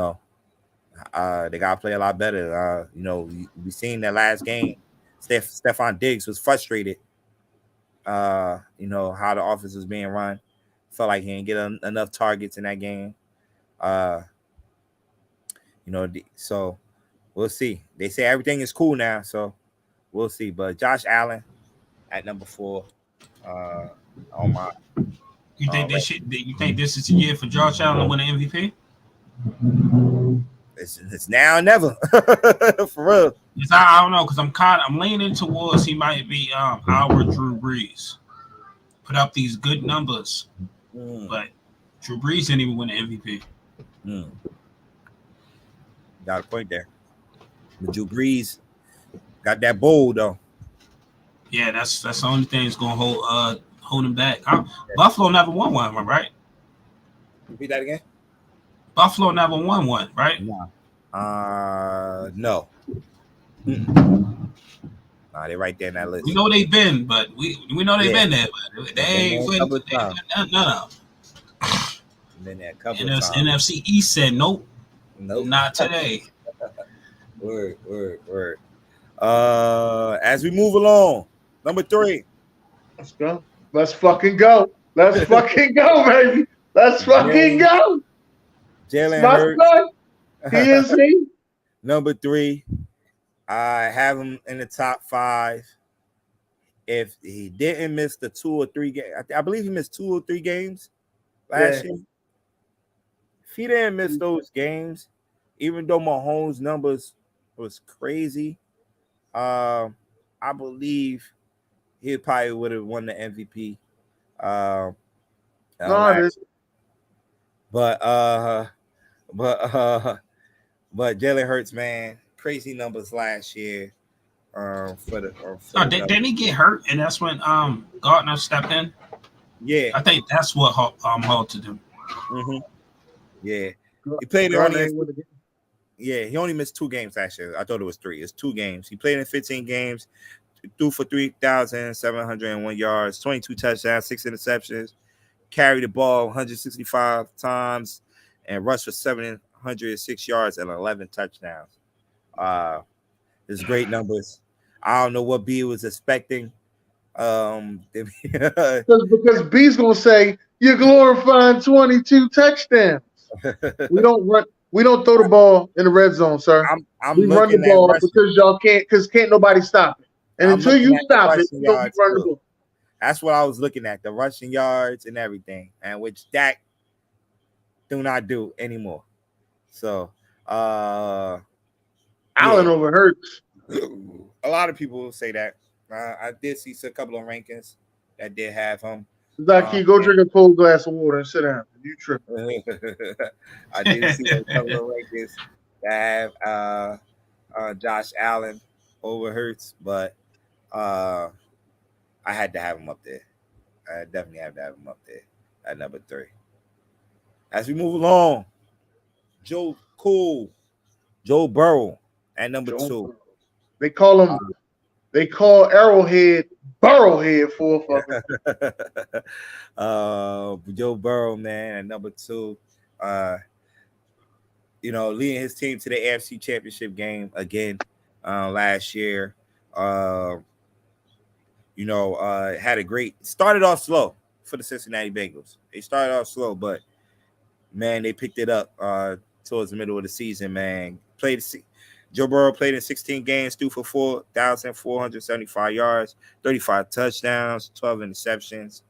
gotta play a lot better. We seen that last game. Stephon Diggs was frustrated. How the offense was being run. Felt like he didn't get enough targets in that game. So we'll see. They say everything is cool now, so we'll see. But Josh Allen at number 4 on my.
You think You think this is the year for Josh Allen to win an MVP?
It's now or never. For real.
I don't know, because I'm leaning towards he might be our Drew Brees. Put up these good numbers, but Drew Brees didn't even win an MVP.
Got a point there. But Drew Brees got that bowl though.
Yeah, that's the only thing that's gonna hold him back. Buffalo never won one, right?
Repeat that again.
Buffalo never won one, right?
No. No. Nah, they right there in that list.
We know they've been, but we know they've been there, but they ain't win none of them.
Been there a couple of times.
NFC East said nope, not today.
Word. As we move along, number 3.
Let's go. Let's fucking go. Let's fucking go, baby. Let's fucking go.
Jalen Hurts.
He is he.
Number 3. I have him in the top 5. If he didn't miss the 2 or 3 games, I believe he missed 2 or 3 games last year. If he didn't miss those games, even though Mahomes' numbers was crazy, I believe he probably would have won the MVP. But Jalen Hurts, man, crazy numbers last year.
Didn't he get hurt, and that's when Gardner stepped in?
Yeah,
I think that's what halted him.
Mm-hmm. Yeah, he played he only missed 2 games last year. I thought it was 3. It's 2 games. He played in 15 games, threw for 3,701 yards, 22 touchdowns, 6 interceptions, carried the ball 165 times, and rushed for 706 yards and 11 touchdowns. It's great numbers. I don't know what B was expecting.
Because B's gonna say you're glorifying 22 touchdowns. We don't throw the ball in the red zone, sir. We run the ball because y'all can't nobody stop it. And until you stop it, you don't run the ball.
That's what I was looking at, the rushing yards and everything, and which Dak do not do anymore. So
Allen over Hurts.
A lot of people say that. I did see a couple of rankings that did have him.
Zaki, go drink a cold glass of water and sit down. You tripping.
I did see a couple of rankings that have Josh Allen over Hurts, but I had to have him up there. I definitely have to have him up there at number 3. As we move along, Joe Burrow at number 2.
They call him. They call Arrowhead Burrowhead for
Joe Burrow, man, at number 2. Leading his team to the AFC Championship game again last year. Had a great started off slow for the Cincinnati Bengals. They started off slow, but man, they picked it up towards the middle of the season. Man, Joe Burrow played in 16 games, threw for 4,475 yards, 35 touchdowns, 12 interceptions.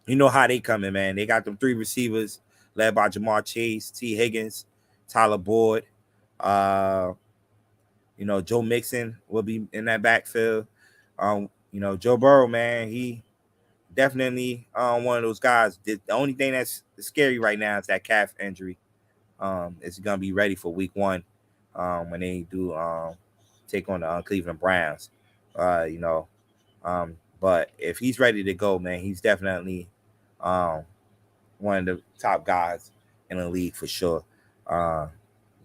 You know how they coming, man. They got them 3 receivers led by Jamar Chase, T. Higgins, Tyler Boyd. Joe Mixon will be in that backfield. Joe Burrow, man, he definitely one of those guys. The only thing that's scary right now is that calf injury. Is gonna be ready for week 1 when they do take on the Cleveland Browns. But if he's ready to go, man, he's definitely one of the top guys in the league for sure.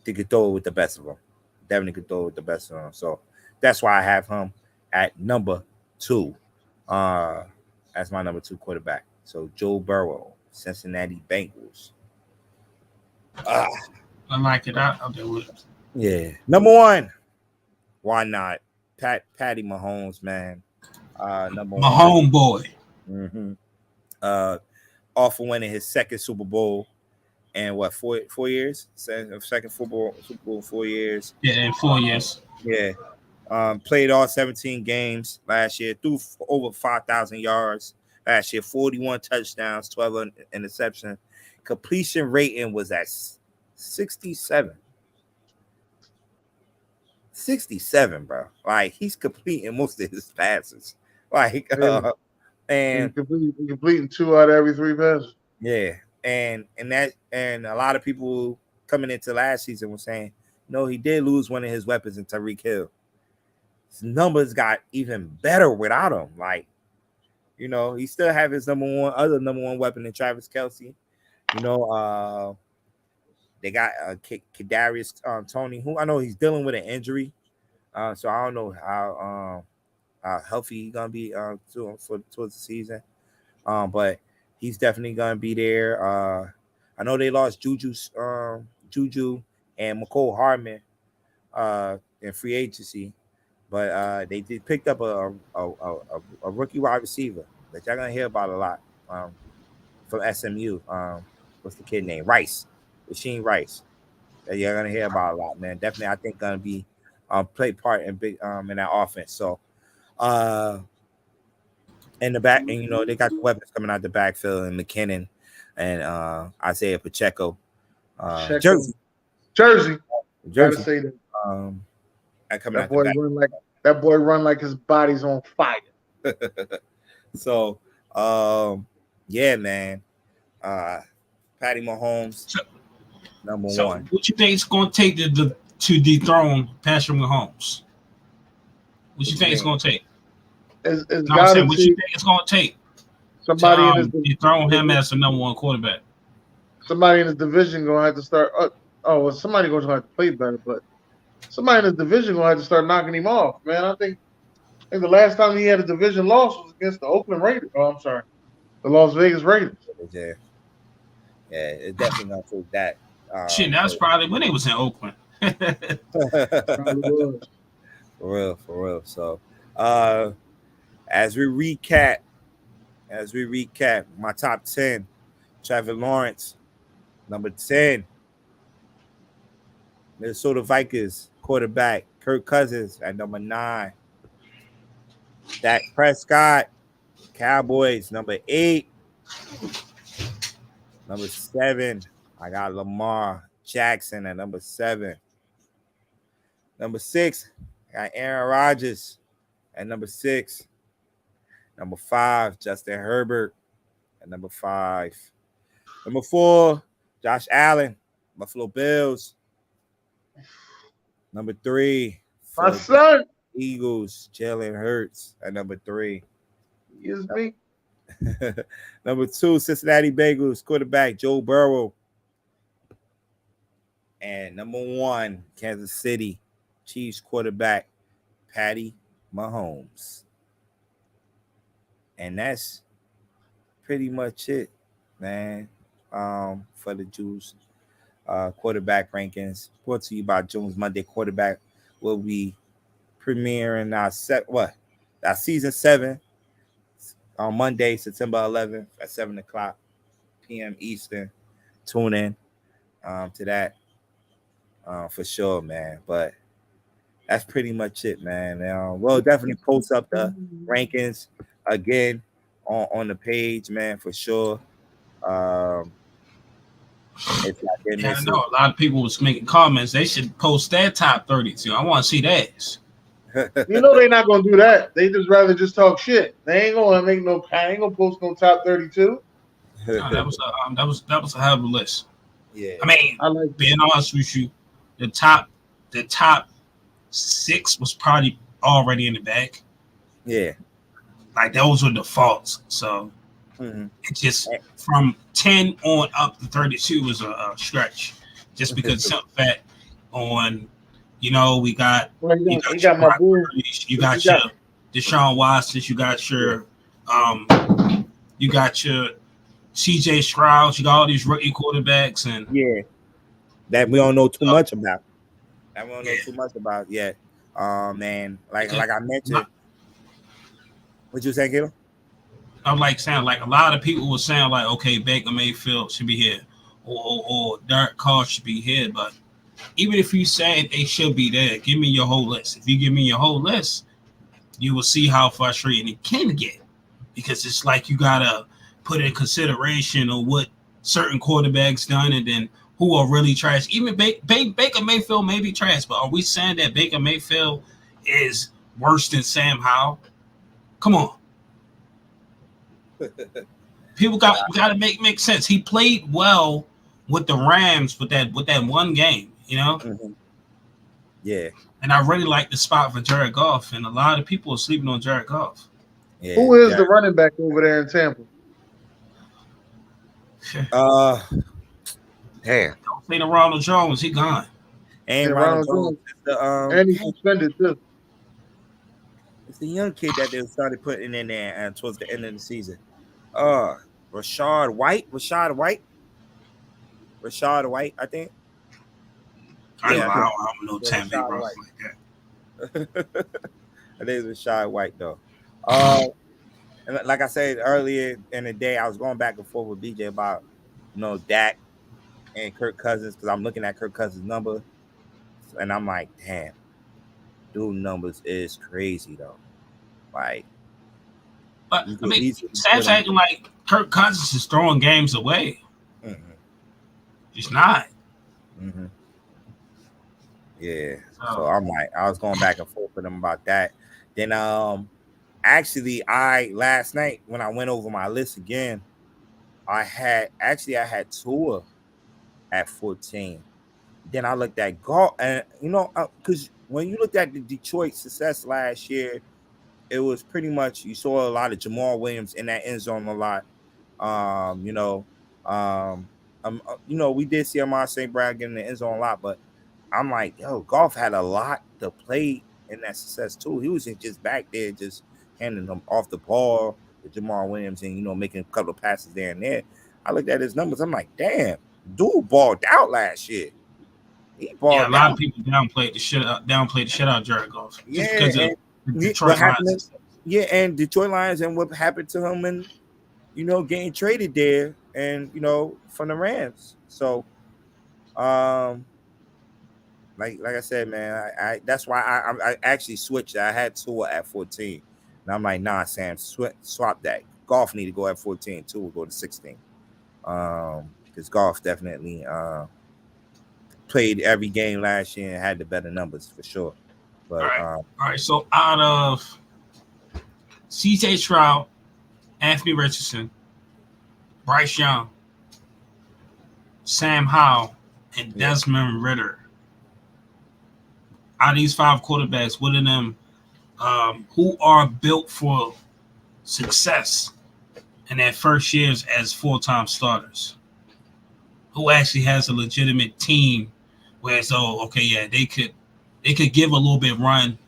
He could throw it with the best of them. Definitely could throw it with the best of them. So that's why I have him at number 2. As my number 2 quarterback. So Joe Burrow, Cincinnati Bengals.
I like it. I'll do it.
Yeah. Number 1. Why not? Patty Mahomes, man. Number 1.
My homeboy.
Mm-hmm. Off of winning his second Super Bowl in 4 years? Second Super Bowl 4 years.
Yeah, in 4 years.
Yeah. Played all 17 games last year, threw over 5,000 yards last year, 41 touchdowns, 12 interceptions. Completion rating was at 67. 67, bro. Like, he's completing most of his passes. Like, and
completing 2 out of every 3 passes.
Yeah, and a lot of people coming into last season were saying, no, he did lose one of his weapons in Tyreek Hill. His numbers got even better without him. Like, he still have his number one weapon in Travis Kelce. They got Kadarius Toney, who I know he's dealing with an injury. So I don't know how healthy he's gonna be towards the season. But he's definitely gonna be there. I know they lost Juju and McCole Hardman in free agency, but they did picked up a rookie wide receiver that y'all gonna hear about a lot from SMU. What's the kid name? Rasheem Rice. That you're gonna hear about a lot, man. Definitely, I think gonna be play part in big in that offense. So in the back, and they got the weapons coming out the backfield and McKinnon and Isaiah Pacheco. Jersey.
Gotta say that. That boy run like his body's on fire.
So yeah, man. Patty Mahomes, number 1.
What you think it's going to take to dethrone Patrick Mahomes? What you think it's going to take?
What you
think it's going to take?
Somebody
to dethrone him as the number 1 quarterback.
Somebody in his division going to have to start. Somebody going to have to play better, but somebody in his division going to have to start knocking him off, man. I think the last time he had a division loss was against the Oakland Raiders. Oh, I'm sorry, the Las Vegas Raiders.
Yeah, it's definitely gonna take that.
That was probably when he was in Oakland.
For real. So, as we recap, my top 10: Trevor Lawrence, number 10; Minnesota Vikings quarterback Kirk Cousins at number 9; Dak Prescott, Cowboys, number 8; number 7, I got Lamar Jackson at number 7. Number 6, I got Aaron Rodgers at number 6. Number 5, Justin Herbert at number 5. Number 4, Josh Allen, Buffalo Bills. Number 3,
my son,
Eagles, Jalen Hurts at number 3.
Excuse me.
Number 2, Cincinnati Bengals quarterback Joe Burrow. And number 1, Kansas City Chiefs quarterback Patty Mahomes. And that's pretty much it, man. For the Juice quarterback rankings, brought to you by Jones Monday. Quarterback will be premiering our season 7 on Monday, September 11th at 7:00 p.m. Eastern. Tune in to that for sure, man. But that's pretty much it, man. We'll definitely post up the rankings again on the page, man, for sure. It's like they're
Yeah, I
missing.
know a lot of people was making comments. They should post their top 32. I want to see that.
You know they're not gonna do that. They just rather just talk shit. They ain't gonna make no. I ain't gonna post no top 32.
No, that was a hell of a list.
Yeah,
I mean,
I like
being honest with you, the top 6 was probably already in the bag.
yeah.
Like those were defaults. So it just from 10 on up to 32 was a stretch. Just because some fact on, you got
Well,
you
you
got
got my
your
boy.
you got your Deshaun Watson, you got your you got your CJ Stroud, you got all these rookie quarterbacks and
Yeah, that we don't know too much about. That we don't know too much about yet. Man, like I mentioned, what you saying, Gil?
I'm like saying like a lot of people were saying like, okay, Baker Mayfield should be here, or Derek Carr should be here. But even if you say they should be there, give me your whole list. If you give me your whole list, you will see how frustrating it can get, because it's like you gotta put in consideration of what certain quarterbacks done, and then who are really trash. Even Baker Mayfield may be trash, but are we saying that Baker Mayfield is worse than Sam Howell? Come on. People got to make sense. He played well with the Rams with that one game,
Yeah.
And I really like the spot for Jared Goff, and a lot of people are sleeping on Jared Goff.
Yeah.
Who is the running back over there in Tampa?
Damn.
Don't say to Ronald Jones, he gone.
And Ronald Jones.
And he's suspended too.
It's the young kid that they started putting in there towards the end of the season. Rashad White, I think.
I don't know Tampa Ross like
that. I think it's Rashad White though. And like I said earlier in the day, I was going back and forth with BJ about Dak and Kirk Cousins, because I'm looking at Kirk Cousins' number, and I'm like, damn, dude, numbers is crazy though. Like,
but I mean, Sam's acting like Kirk Cousins is throwing games away. He's not.
Yeah. So I'm like, I was going back and forth with him about that. Then actually last night when I went over my list again, I had Tua at 14. Then I looked at Goff, and because when you looked at the Detroit success last year, it was pretty much you saw a lot of Jamal Williams in that end zone a lot. We did see Amon St. Brown getting in the end zone a lot, but I'm like, Goff had a lot to play in that success too. He wasn't just back there just handing them off the ball to Jamal Williams and making a couple of passes there and there. I looked at his numbers. I'm like, damn, dude balled out last year. He balled out.
A lot of people downplayed the shit out of Jared Goff. Just because of Detroit Lions.
Yeah, and Detroit Lions and what happened to him and getting traded there and from the Rams. So like I said, man, I that's why I actually switched. I had Tua at 14. And I'm like, nah, Sam, swap that. Goff need to go at 14. Tua will go to 16. Because Goff definitely played every game last year and had the better numbers for sure. But
all right. So out of CJ Stroud, Anthony Richardson, Bryce Young, Sam Howell, and Desmond Ridder, out of these 5 quarterbacks, what of them who are built for success in their first years as full-time starters? Who actually has a legitimate team where it's they could give a little bit run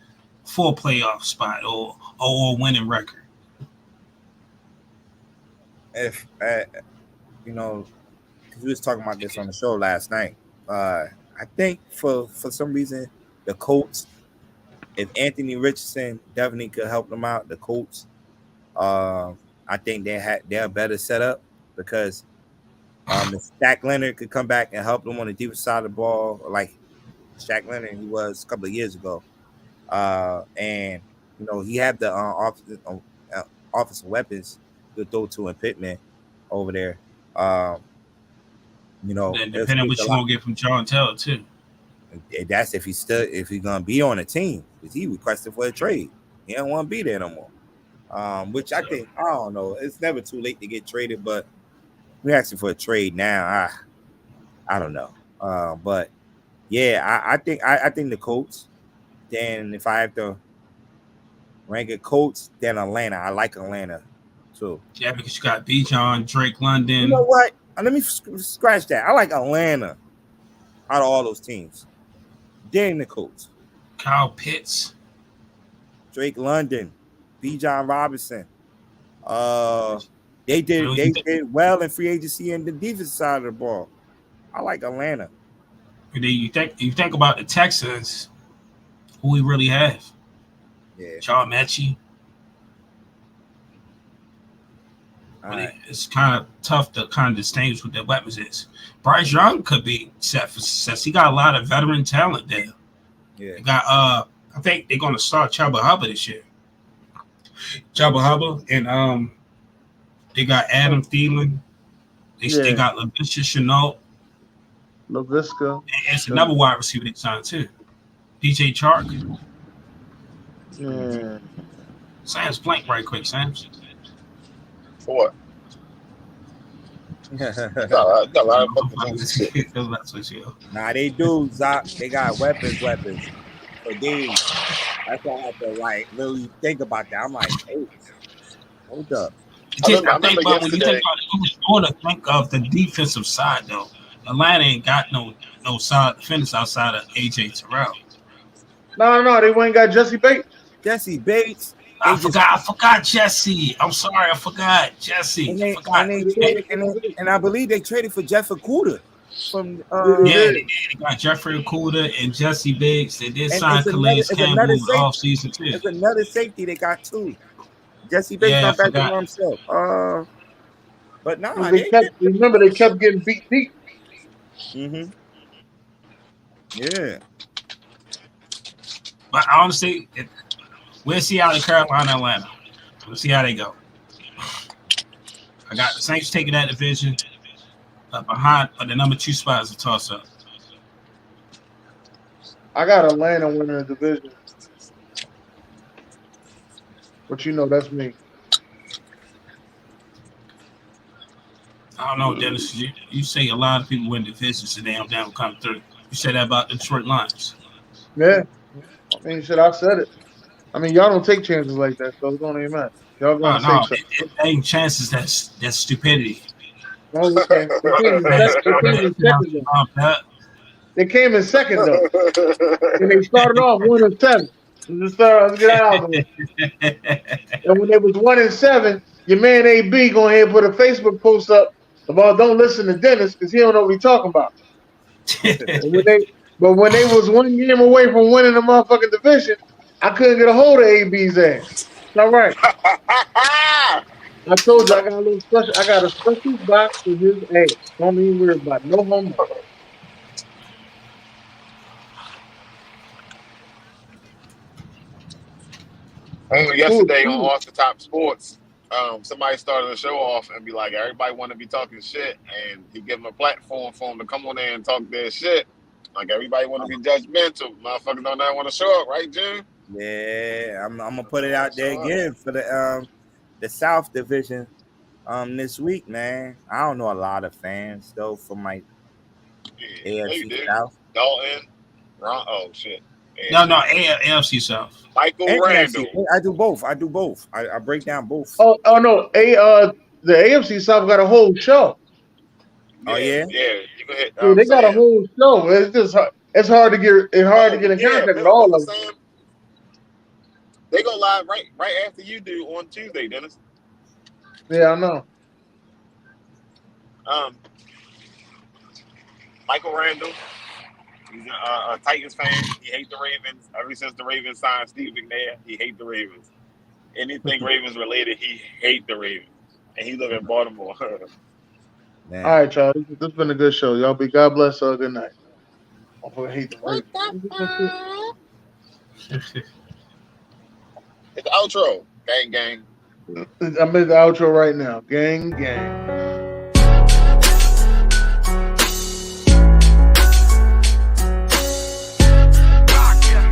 for a playoff spot or a winning record?
If because we was talking about this on the show last night, I think for some reason the Colts, if Anthony Richardson definitely could help them out, the Colts, I think they're better set up because if Shaq Leonard could come back and help them on the defensive side of the ball, like Shaq Leonard he was a couple of years ago, and he had the offensive weapons. could throw to in Pittman over there.
Then depending on what you're gonna get from John Taylor too.
And that's if he's gonna be on a team, because he requested for a trade. He don't want to be there no more. Which I think, I don't know. It's never too late to get traded, but we're asking for a trade now. I don't know. But yeah, I think the Colts. Then if I have to rank it, Colts, then Atlanta. I like Atlanta too.
Yeah, because you got Bijan, Drake London.
You know what? Let me scratch that. I like Atlanta out of all those teams. Then the Colts.
Kyle Pitts.
Drake London. Bijan Robinson. They did well in free agency and the defensive side of the ball. I like Atlanta.
And then you think about the Texans, who we really have.
Yeah.
John Mechie. Right. It's kind of tough to kind of distinguish what their weapons is. Bryce Young could be set for success. He got a lot of veteran talent there.
Yeah.
They got I think they're gonna start Chuba Hubbard this year. Chuba Hubbard and they got Adam Thielen. They got LaVisca Chenault.
LaVisca.
And it's another wide receiver they signed too. DJ Chark.
Yeah.
Sam's blank right quick, Sam's.
For what? Got a lot of shit.
Nah, they do, Zach. They got weapons. So that's why I have to like really think about that. I'm like, hey, hold up.
When you think about it, you want to think of the defensive side though. Atlanta ain't got no solid defenders outside of AJ Terrell.
No, they went and got Jesse Bates.
I forgot Jesse. I'm sorry, I forgot Jesse.
And I believe they traded for Jeff Okudah from
they got Jeffrey Okudah and Jesse Bates. They did sign Calais Campbell in the offseason too.
There's another safety they got too. Jesse Bates not back to himself. But no,
they kept getting beat deep.
Mm-hmm. Yeah.
But honestly, we'll see how the Carolina, Atlanta. We'll see how they go. I got the Saints taking that division behind, but the number 2 spot is a toss-up.
I got Atlanta winning the division. But that's me.
I don't know, Dennis. You say a lot of people win divisions and they don't come through. You said that about the Detroit Lions.
Yeah. I mean, I said it. I mean, y'all don't take chances like that, so it don't even matter. Y'all going to say something.
It ain't chances. That's stupidity.
Oh, okay. They came in second, though. And they started off 1-7. Let's get out of it. And when they was 1-7, your man AB go ahead and put a Facebook post up about don't listen to Dennis because he don't know what he's talking about. But when they was 1 game away from winning the motherfucking division, I couldn't get a hold of AB's ass. All right. I told you I got a special box for his ass. Don't even worry about it. No homework.
Yesterday on Off the Top Sports, somebody started the show off and be like, everybody want to be talking shit, and he give them a platform for them to come on there and talk their shit. Like everybody want to be judgmental. Motherfuckers don't want to show up, right, Jim?
Yeah, I'm gonna put it out there again for the South Division this week, man. I don't know a lot of fans though from my AFC South.
Dalton, Ron. Oh shit.
No, AFC South.
Michael Randall.
I do both. I break down both.
Oh no. The AFC South got a whole show.
Oh yeah.
Yeah, you can hit.
They got a whole show. It's just it's hard to get in contact with all of them.
They go live right after you do on Tuesday, Dennis.
Yeah, I know.
Michael Randall, he's a Titans fan. He hates the Ravens. Ever since the Ravens signed Steve McNair, he hates the Ravens. Anything Ravens related, he hates the Ravens. And he live in Baltimore.
Man. All right, y'all. This has been a good show. Y'all be God bless. Good night. I hate the Ravens.
It's the outro. Gang, gang.
I'm in the outro right now. Gang, gang.